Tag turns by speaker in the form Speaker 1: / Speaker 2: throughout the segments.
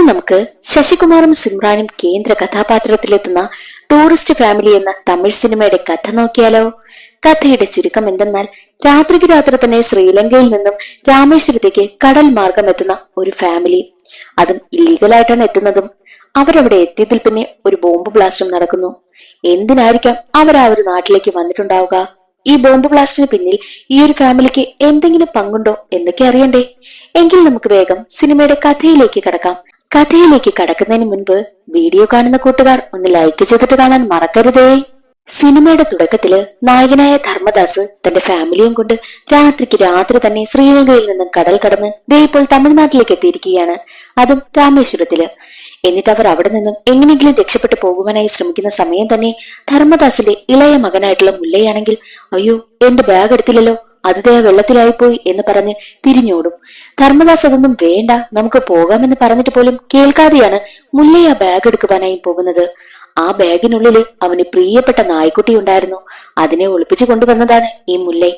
Speaker 1: നമുക്ക് ശശികുമാറും സിമ്രാനും കേന്ദ്ര കഥാപാത്രത്തിലെത്തുന്ന tourist family എന്ന തമിഴ് സിനിമയുടെ കഥ നോക്കിയാലോ? കഥയുടെ ചുരുക്കം എന്തെന്നാൽ, രാത്രിക്ക് രാത്രി തന്നെ ശ്രീലങ്കയിൽ നിന്നും രാമേശ്വരത്തേക്ക് കടൽ മാർഗം എത്തുന്ന ഒരു ഫാമിലി. അതും ഇല്ലീഗലായിട്ടാണ് എത്തുന്നതും. അവരവിടെ എത്തിയതിൽ പിന്നെ ഒരു ബോംബ് ബ്ലാസ്റ്റും നടക്കുന്നു. എന്തിനായിരിക്കാം അവർ ആ ഒരു നാട്ടിലേക്ക് വന്നിട്ടുണ്ടാവുക? ഈ ബോംബ് ബ്ലാസ്റ്റിന് പിന്നിൽ ഈ ഒരു ഫാമിലിക്ക് എന്തെങ്കിലും പങ്കുണ്ടോ എന്നൊക്കെ അറിയണ്ടേ? എങ്കിൽ നമുക്ക് വേഗം സിനിമയുടെ കഥയിലേക്ക് കടക്കാം. കഥയിലേക്ക് കടക്കുന്നതിന് മുൻപ് വീഡിയോ കാണുന്ന കൂട്ടുകാർ ഒന്ന് ലൈക്ക് ചെയ്തിട്ട് കാണാൻ മറക്കരുതേ. സിനിമയുടെ തുടക്കത്തില് നായകനായ ധർമ്മദാസ് തന്റെ ഫാമിലിയും കൊണ്ട് രാത്രിക്ക് രാത്രി തന്നെ ശ്രീലങ്കയിൽ നിന്നും കടൽ കടന്ന് ദേ ഇപ്പോൾ തമിഴ്നാട്ടിലേക്ക് എത്തിയിരിക്കുകയാണ്, അതും രാമേശ്വരത്തില്. എന്നിട്ട് അവർ അവിടെ നിന്നും എങ്ങനെയെങ്കിലും രക്ഷപ്പെട്ടു പോകുവാനായി ശ്രമിക്കുന്ന സമയം തന്നെ ധർമ്മദാസിന്റെ ഇളയ മകനായിട്ടുള്ള മുല്ലയാണെങ്കിൽ, അയ്യോ എന്റെ ബാഗ് എടുത്തില്ലല്ലോ, അത് ദേ വെള്ളത്തിലായിപ്പോയി എന്ന് പറഞ്ഞ് തിരിഞ്ഞോടും. ധർമ്മദാസ് അതൊന്നും വേണ്ട, നമുക്ക് പോകാമെന്ന് പറഞ്ഞിട്ട് പോലും കേൾക്കാതെയാണ് മുല്ലയെ ആ ബാഗ് എടുക്കുവാനായി പോകുന്നത്. ആ ബാഗിനുള്ളില് അവന് പ്രിയപ്പെട്ട നായ്ക്കുട്ടി ഉണ്ടായിരുന്നു. അതിനെ ഒളിപ്പിച്ചു കൊണ്ടുവന്നതാണ് ഈ മുല്ലൈ.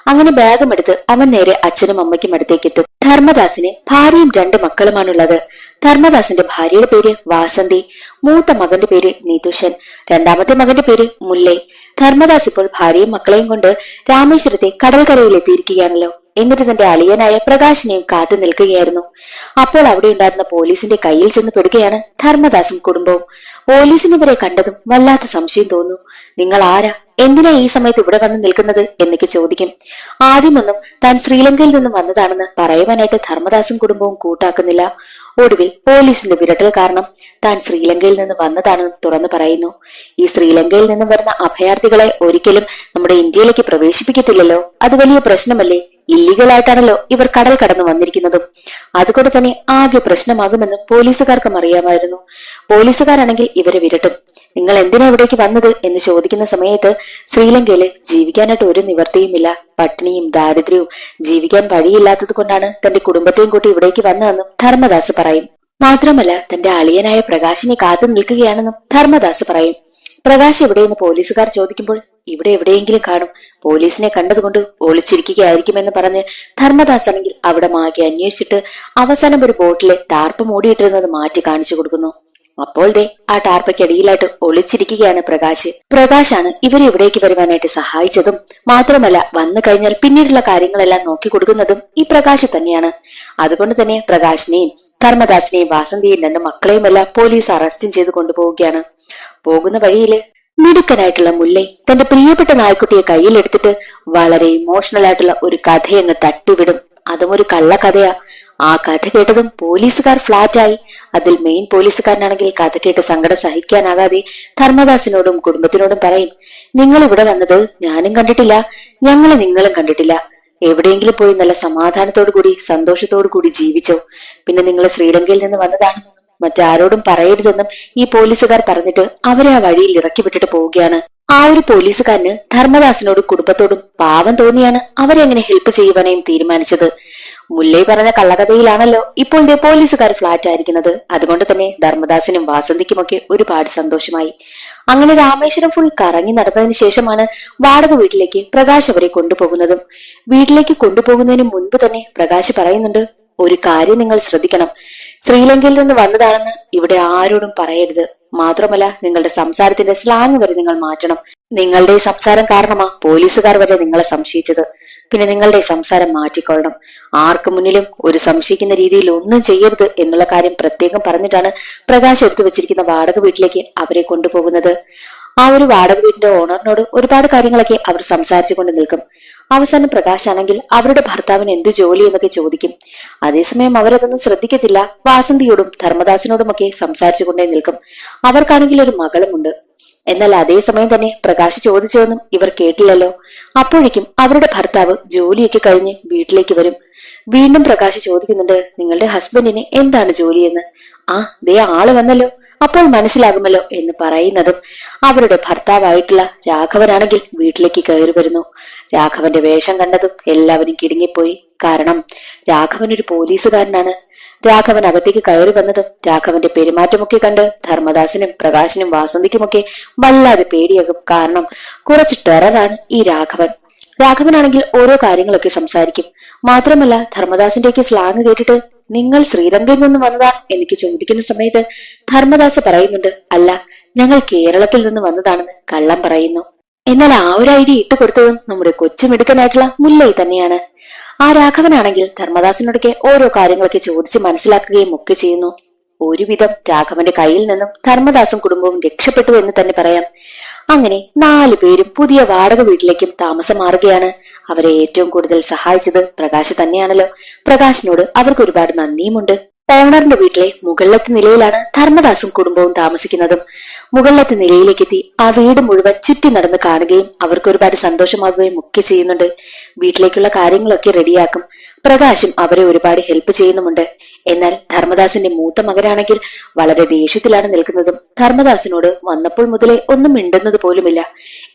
Speaker 1: അങ്ങനെ ബാഗും എടുത്ത് അവൻ നേരെ അച്ഛനും അമ്മയ്ക്കും അടുത്തേക്ക് എത്തും. ധർമ്മദാസിന് ഭാര്യയും 2 മക്കളുമാണുള്ളത്. ധർമ്മദാസിന്റെ ഭാര്യയുടെ പേര് വാസന്തി, മൂത്ത മകന്റെ പേര് നിതുഷൻ, രണ്ടാമത്തെ മകന്റെ പേര് മുല്ലൈ. ധർമ്മദാസ് ഇപ്പോൾ ഭാര്യയും മക്കളെയും കൊണ്ട് രാമേശ്വരത്തെ കടൽക്കരയിൽ എത്തിയിരിക്കുകയാണല്ലോ. എന്നിട്ട് തന്റെ അളിയനായ പ്രകാശിനെയും കാത്തു നിൽക്കുകയായിരുന്നു. അപ്പോൾ അവിടെ ഉണ്ടായിരുന്ന പോലീസിന്റെ കയ്യിൽ ചെന്ന് പെടുകയാണ് ധർമ്മദാസും കുടുംബവും. പോലീസിന് ഇവരെ കണ്ടതും വല്ലാത്ത സംശയം തോന്നുന്നു. നിങ്ങൾ ആരാ, എന്തിനാ ഈ സമയത്ത് ഇവിടെ വന്ന് നിൽക്കുന്നത് എന്നൊക്കെ ചോദിക്കും. ആദ്യമൊന്നും താൻ ശ്രീലങ്കയിൽ നിന്നും വന്നതാണെന്ന് പറയുവാനായിട്ട് ധർമ്മദാസും കുടുംബവും കൂട്ടാക്കുന്നില്ല. ഒടുവിൽ പോലീസിന്റെ വിരട്ടൽ കാരണം താൻ ശ്രീലങ്കയിൽ നിന്ന് വന്നതാണെന്ന് തുറന്നു പറയുന്നു. ഈ ശ്രീലങ്കയിൽ നിന്ന് വരുന്ന അഭയാർത്ഥികളെ ഒരിക്കലും നമ്മുടെ ഇന്ത്യയിലേക്ക് പ്രവേശിപ്പിക്കത്തില്ലല്ലോ, അത് വലിയ പ്രശ്നമല്ലേ? ഇല്ലീഗലായിട്ടാണല്ലോ ഇവർ കടൽ കടന്നു വന്നിരിക്കുന്നതും. അതുകൊണ്ട് തന്നെ ആകെ പ്രശ്നമാകുമെന്ന് പോലീസുകാർക്കും അറിയാമായിരുന്നു. പോലീസുകാരാണെങ്കിൽ ഇവരെ വിരട്ടും. നിങ്ങൾ എന്തിനാ ഇവിടേക്ക് വന്നത് എന്ന് ചോദിക്കുന്ന സമയത്ത് ശ്രീലങ്കയില് ജീവിക്കാനായിട്ട് ഒരു നിവർത്തിയുമില്ല, പട്ടിണിയും ദാരിദ്ര്യവും, ജീവിക്കാൻ വഴിയില്ലാത്തത് കൊണ്ടാണ് തന്റെ കുടുംബത്തെയും കൂട്ടി ഇവിടേക്ക് വന്നതെന്നും ധർമ്മദാസ് പറയും. മാത്രമല്ല തന്റെ അളിയനായ പ്രകാശിനെ കാത്തു നിൽക്കുകയാണെന്നും ധർമ്മദാസ് പറയും. പ്രകാശ് എവിടെയെന്ന് പോലീസുകാർ ചോദിക്കുമ്പോൾ ഇവിടെ എവിടെയെങ്കിലും കാണും, പോലീസിനെ കണ്ടതുകൊണ്ട് ഒളിച്ചിരിക്കുകയായിരിക്കുമെന്ന് പറഞ്ഞ് ധർമ്മദാസ് ആണെങ്കിൽ അവിടെ മാകെ അന്വേഷിച്ചിട്ട് അവസാനം ഒരു ബോട്ടിലെ ടാർപ്പ് മൂടിയിട്ടിരുന്നത് മാറ്റി കാണിച്ചു കൊടുക്കുന്നു. അപ്പോൾ ദേ ആ ടാർപ്പയ്ക്കടിയിലായിട്ട് ഒളിച്ചിരിക്കുകയാണ് പ്രകാശ്. പ്രകാശാണ് ഇവരെ ഇവിടേക്ക് വരുവാനായിട്ട് സഹായിച്ചതും. മാത്രമല്ല വന്നു കഴിഞ്ഞാൽ പിന്നീടുള്ള കാര്യങ്ങളെല്ലാം നോക്കി കൊടുക്കുന്നതും ഈ പ്രകാശ് തന്നെയാണ്. അതുകൊണ്ട് തന്നെ പ്രകാശിനെയും ധർമ്മദാസിനെയും വാസന്തിയെയും 2 മക്കളെയും എല്ലാം പോലീസ് അറസ്റ്റും ചെയ്ത് കൊണ്ടുപോവുകയാണ്. പോകുന്ന വഴിയില് മിടുക്കനായിട്ടുള്ള മുല്ലൈ തന്റെ പ്രിയപ്പെട്ട നായ്ക്കുട്ടിയെ കയ്യിലെടുത്തിട്ട് വളരെ ഇമോഷണൽ ആയിട്ടുള്ള ഒരു കഥയങ്ങ് തട്ടിവിടും. അതും ഒരു കള്ളക്കഥയാ. ആ കഥ കേട്ടതും പോലീസുകാർ ഫ്ലാറ്റായി. അതിൽ മെയിൻ പോലീസുകാരനാണെങ്കിൽ കഥ കേട്ട് സങ്കടം സഹിക്കാനാകാതെ ധർമ്മദാസിനോടും കുടുംബത്തിനോടും പറയും, നിങ്ങൾ ഇവിടെ വന്നത് ഞാനും കണ്ടിട്ടില്ല, ഞങ്ങളെ നിങ്ങളും കണ്ടിട്ടില്ല. എവിടെയെങ്കിലും പോയി നല്ല സമാധാനത്തോടു കൂടി സന്തോഷത്തോടു കൂടി ജീവിച്ചോ. പിന്നെ നിങ്ങൾ ശ്രീലങ്കയിൽ നിന്ന് വന്നതാണെന്നും മറ്റാരോടും പറയരുതെന്നും ഈ പോലീസുകാർ പറഞ്ഞിട്ട് അവരെ ആ വഴിയിൽ ഇറക്കി വിട്ടിട്ട് പോവുകയാണ്. ആ ഒരു പോലീസുകാരന് ധർമ്മദാസിനോടും കുടുംബത്തോടും പാവം തോന്നിയാണ് അവരെ അങ്ങനെ ഹെൽപ്പ് ചെയ്യുവാനായും തീരുമാനിച്ചത്. മുല്ലൈ പറഞ്ഞ കള്ളകഥയിലാണല്ലോ ഇപ്പോൾ പോലീസുകാർ ഫ്ലാറ്റ് ആയിരിക്കുന്നത്. അതുകൊണ്ട് തന്നെ ധർമ്മദാസിനും വാസന്തിക്കുമൊക്കെ ഒരുപാട് സന്തോഷമായി. അങ്ങനെ രാമേശ്വരം ഫുൾ കറങ്ങി നടന്നതിന് ശേഷമാണ് വാടക വീട്ടിലേക്ക് പ്രകാശ് അവരെ കൊണ്ടുപോകുന്നതും. വീട്ടിലേക്ക് കൊണ്ടുപോകുന്നതിന് മുൻപ് തന്നെ പ്രകാശ് പറയുന്നുണ്ട്, ഒരു കാര്യം നിങ്ങൾ ശ്രദ്ധിക്കണം, ശ്രീലങ്കയിൽ നിന്ന് വന്നതാണെന്ന് ഇവിടെ ആരോടും പറയരുത്. മാത്രമല്ല നിങ്ങളുടെ സംസാരത്തിന്റെ സ്ലാങ് വരെ നിങ്ങൾ മാറ്റണം. നിങ്ങളുടെ സംസാരം കാരണമാ പോലീസുകാർ വരെ നിങ്ങളെ സംശയിച്ചത്. പിന്നെ നിങ്ങളുടെ സംസാരം മാറ്റിക്കൊള്ളണം. ആർക്കു മുന്നിലും ഒരു സംശയിക്കുന്ന രീതിയിൽ ഒന്നും ചെയ്യരുത് എന്നുള്ള കാര്യം പ്രത്യേകം പറഞ്ഞിട്ടാണ് പ്രകാശ് എടുത്തു വെച്ചിരിക്കുന്ന വാടക വീട്ടിലേക്ക് അവരെ കൊണ്ടുപോകുന്നത്. ആ ഒരു വാടക വീടിന്റെ ഓണറിനോട് ഒരുപാട് കാര്യങ്ങളൊക്കെ അവർ സംസാരിച്ചു കൊണ്ട് നിൽക്കും. അവസാനം പ്രകാശ് ആണെങ്കിൽ അവരുടെ ഭർത്താവിന് എന്ത് ജോലി എന്നൊക്കെ ചോദിക്കും. അതേസമയം അവരതൊന്നും ശ്രദ്ധിക്കത്തില്ല. വാസന്തിയോടും ധർമ്മദാസിനോടും ഒക്കെ സംസാരിച്ചു കൊണ്ടേ നിൽക്കും. അവർക്കാണെങ്കിൽ ഒരു മകളുമുണ്ട്. എന്നാൽ അതേസമയം തന്നെ പ്രകാശ് ചോദിച്ചതൊന്നും ഇവർ കേട്ടില്ലല്ലോ. അപ്പോഴേക്കും അവരുടെ ഭർത്താവ് ജോലിയൊക്കെ കഴിഞ്ഞ് വീട്ടിലേക്ക് വരും. വീണ്ടും പ്രകാശ് ചോദിക്കുന്നുണ്ട്, നിങ്ങളുടെ ഹസ്ബൻഡിന് എന്താണ് ജോലിയെന്ന്. ആ ദേ ആള് വന്നല്ലോ, അപ്പോൾ മനസ്സിലാകുമല്ലോ എന്ന് പറയുന്നതും അവരുടെ ഭർത്താവായിട്ടുള്ള രാഘവനാണെങ്കിൽ വീട്ടിലേക്ക് കയറി വരുന്നു. രാഘവന്റെ വേഷം കണ്ടതും എല്ലാവരും കിടുങ്ങിപ്പോയി. കാരണം രാഘവൻ ഒരു പോലീസുകാരനാണ്. രാഘവൻ അകത്തേക്ക് കയറി വന്നതും രാഘവന്റെ പെരുമാറ്റമൊക്കെ കണ്ട് ധർമ്മദാസിനും പ്രകാശിനും വാസന്തിക്കുമൊക്കെ വല്ലാതെ പേടിയാകും. കാരണം കുറച്ച് ടെററാണ് ഈ രാഘവൻ. രാഘവനാണെങ്കിൽ ഓരോ കാര്യങ്ങളൊക്കെ സംസാരിക്കും. മാത്രമല്ല ധർമ്മദാസിന്റെ ഒക്കെ സ്ലാങ് കേട്ടിട്ട് നിങ്ങൾ ശ്രീലങ്കയിൽ നിന്ന് വന്നതാ എനിക്ക് ചോദിക്കുന്ന സമയത്ത് ധർമ്മദാസ് പറയുന്നുണ്ട്, അല്ല, ഞങ്ങൾ കേരളത്തിൽ നിന്ന് വന്നതാണെന്ന് കള്ളം പറയുന്നു. എന്നാൽ ആ ഒരു ഐഡിയ ഇട്ട് കൊടുത്തതും നമ്മുടെ കൊച്ചുമിടുക്കനായിട്ടുള്ള മുല്ലൈ തന്നെയാണ്. ആ രാഘവനാണെങ്കിൽ ധർമ്മദാസിനോടൊക്കെ ഓരോ കാര്യങ്ങളൊക്കെ ചോദിച്ച് മനസ്സിലാക്കുകയും ഒക്കെ ചെയ്യുന്നു. ഒരുവിധം രാഘവന്റെ കയ്യിൽ നിന്നും ധർമ്മദാസും കുടുംബവും രക്ഷപ്പെട്ടു എന്ന് തന്നെ പറയാം. അങ്ങനെ 4 പേരും പുതിയ വാടക വീട്ടിലേക്കും താമസം മാറുകയാണ്. അവരെ ഏറ്റവും കൂടുതൽ സഹായിച്ചത് പ്രകാശ് തന്നെയാണല്ലോ. പ്രകാശിനോട് അവർക്ക് ഒരുപാട് നന്ദിയുമുണ്ട്. ഓണറിന്റെ വീട്ടിലെ മുകളിലത്തെ നിലയിലാണ് ധർമ്മദാസും കുടുംബവും താമസിക്കുന്നതും. മുകളിലത്തെ നിലയിലേക്കെത്തി ആ വീട് മുഴുവൻ ചുറ്റി നടന്ന് കാണുകയും അവർക്ക് ഒരുപാട് സന്തോഷമാകുകയും ഒക്കെ ചെയ്യുന്നുണ്ട്. വീട്ടിലേക്കുള്ള കാര്യങ്ങളൊക്കെ റെഡിയാക്കും. പ്രകാശും അവരെ ഒരുപാട് ഹെൽപ്പ് ചെയ്യുന്നുമുണ്ട്. എന്നാൽ ധർമ്മദാസിന്റെ മൂത്ത മകനാണെങ്കിൽ വളരെ ദേഷ്യത്തിലാണ് നിൽക്കുന്നതും ധർമ്മദാസിനോട് വന്നപ്പോൾ മുതലേ ഒന്നും മിണ്ടുന്നത് പോലുമില്ല.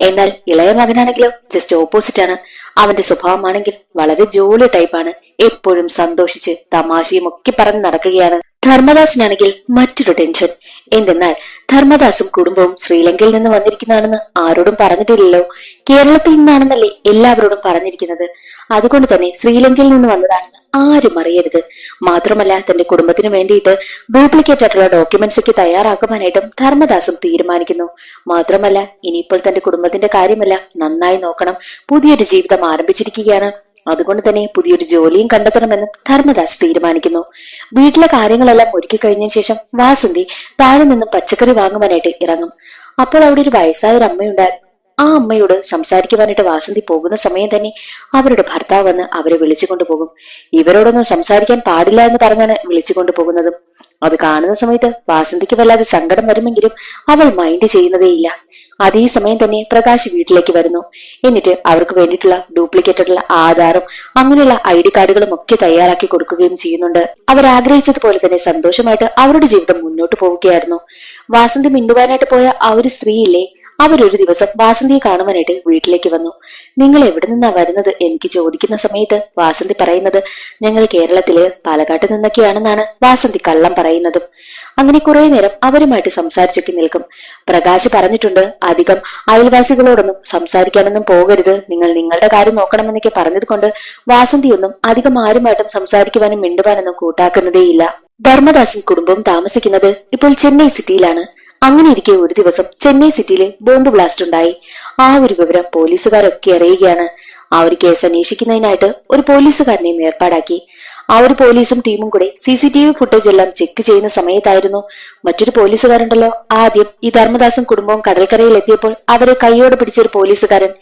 Speaker 1: എന്നാൽ ഇളയ മകനാണെങ്കിലോ ജസ്റ്റ് ഓപ്പോസിറ്റ് ആണ്. അവന്റെ സ്വഭാവമാണെങ്കിൽ വളരെ ജോലി ടൈപ്പാണ്. എപ്പോഴും സന്തോഷിച്ച് തമാശയും ഒക്കെ പറഞ്ഞ് നടക്കുകയാണ്. ധർമ്മദാസിനാണെങ്കിൽ മറ്റൊരു ടെൻഷൻ. എന്തെന്നാൽ ധർമ്മദാസും കുടുംബവും ശ്രീലങ്കയിൽ നിന്ന് വന്നിരിക്കുന്നതാണെന്ന് ആരോടും പറഞ്ഞിട്ടില്ലല്ലോ. കേരളത്തിൽ നിന്നാണെന്നല്ലേ എല്ലാവരോടും പറഞ്ഞിരിക്കുന്നത്. അതുകൊണ്ട് തന്നെ ശ്രീലങ്കയിൽ നിന്ന് വന്നതാണെന്ന് ആരും അറിയരുത്. മാത്രമല്ല തന്റെ കുടുംബത്തിന് വേണ്ടിയിട്ട് ഡ്യൂപ്ലിക്കേറ്റ് ആയിട്ടുള്ള ഡോക്യുമെന്റ്സ് ഒക്കെ തയ്യാറാക്കുവാനായിട്ടും ധർമ്മദാസും തീരുമാനിക്കുന്നു. മാത്രമല്ല ഇനിയിപ്പോൾ തന്റെ കുടുംബത്തിന്റെ കാര്യമല്ല, നന്നായി നോക്കണം. പുതിയൊരു ജീവിതം ആരംഭിച്ചിരിക്കുകയാണ്. അതുകൊണ്ട് തന്നെ പുതിയൊരു ജോലിയും കണ്ടെത്തണമെന്നും ധർമ്മദാസ് തീരുമാനിക്കുന്നു. വീട്ടിലെ കാര്യങ്ങളെല്ലാം ഒരുക്കി കഴിഞ്ഞതിന് ശേഷം വാസന്തി താഴെ നിന്നും പച്ചക്കറി വാങ്ങുവാനായിട്ട് ഇറങ്ങും. അപ്പോൾ അവിടെ ഒരു വയസ്സായ ഒരു അമ്മയുണ്ടായിരുന്നു. ആ അമ്മയോട് സംസാരിക്കുവാനായിട്ട് വാസന്തി പോകുന്ന സമയം തന്നെ അവരുടെ ഭർത്താവ് വന്ന് അവരെ വിളിച്ചുകൊണ്ടു പോകും. ഇവരോടൊന്നും സംസാരിക്കാൻ പാടില്ല എന്ന് പറഞ്ഞാണ് വിളിച്ചുകൊണ്ടു പോകുന്നതും. അത് കാണുന്ന സമയത്ത് വാസന്തിക്ക് വല്ലാതെ സങ്കടം വരുമെങ്കിലും അവൾ മൈൻഡ് ചെയ്യുന്നതേയില്ല. അതേ സമയം തന്നെ പ്രകാശ് വീട്ടിലേക്ക് വരുന്നു. എന്നിട്ട് അവർക്ക് വേണ്ടിയിട്ടുള്ള ഡ്യൂപ്ലിക്കേറ്റുള്ള ആധാറും അങ്ങനെയുള്ള ID കാർഡുകളും ഒക്കെ തയ്യാറാക്കി കൊടുക്കുകയും ചെയ്യുന്നുണ്ട്. അവർ ആഗ്രഹിച്ചതുപോലെ തന്നെ സന്തോഷമായിട്ട് അവരുടെ ജീവിതം മുന്നോട്ട് പോവുകയായിരുന്നു. വാസന്തി മിണ്ടുവാനായിട്ട് പോയ ആ ഒരു സ്ത്രീയില്ലേ, അവരൊരു ദിവസം വാസന്തിയെ കാണുവാനായിട്ട് വീട്ടിലേക്ക് വന്നു. നിങ്ങൾ എവിടെ നിന്നാ വരുന്നത് എനിക്ക് ചോദിക്കുന്ന സമയത്ത് വാസന്തി പറയുന്നത് ഞങ്ങൾ കേരളത്തില് പാലക്കാട്ട് നിന്നൊക്കെയാണെന്നാണ് വാസന്തി കള്ളം പറയുന്നതും. അങ്ങനെ കുറെ നേരം അവരുമായിട്ട് സംസാരിച്ചൊക്കെ നിൽക്കും. പ്രകാശ് പറഞ്ഞിട്ടുണ്ട് അധികം അയൽവാസികളോടൊന്നും സംസാരിക്കാനൊന്നും പോകരുത്, നിങ്ങൾ നിങ്ങളുടെ കാര്യം നോക്കണമെന്നൊക്കെ പറഞ്ഞത് കൊണ്ട് വാസന്തിയൊന്നും അധികം ആരുമായിട്ടും സംസാരിക്കുവാനും മിണ്ടുവാനൊന്നും കൂട്ടാക്കുന്നതേയില്ല. ധർമ്മദാസും കുടുംബവും താമസിക്കുന്നത് ഇപ്പോൾ ചെന്നൈ സിറ്റിയിലാണ്. അങ്ങനെ ഇരിക്കെ ഒരു ദിവസം ചെന്നൈ സിറ്റിയിലെ ബോംബ് ബ്ലാസ്റ്റ് ഉണ്ടായി. ആ ഒരു വിവരം പോലീസുകാരൊക്കെ അറിയുകയാണ്. ആ ഒരു കേസ് അന്വേഷിക്കുന്നതിനായിട്ട് ഒരു പോലീസുകാരനെയും ഏർപ്പാടാക്കി. ആ ഒരു പോലീസും ടീമും കൂടെ CCTV ഫുട്ടേജ് എല്ലാം ചെക്ക് ചെയ്യുന്ന സമയത്തായിരുന്നു മറ്റൊരു പോലീസുകാരുണ്ടല്ലോ ആദ്യം ഈ ധർമ്മദാസും കുടുംബവും കടൽക്കരയിൽ എത്തിയപ്പോൾ അവരെ കൈയോടെ പിടിച്ചൊരു പോലീസുകാരൻ.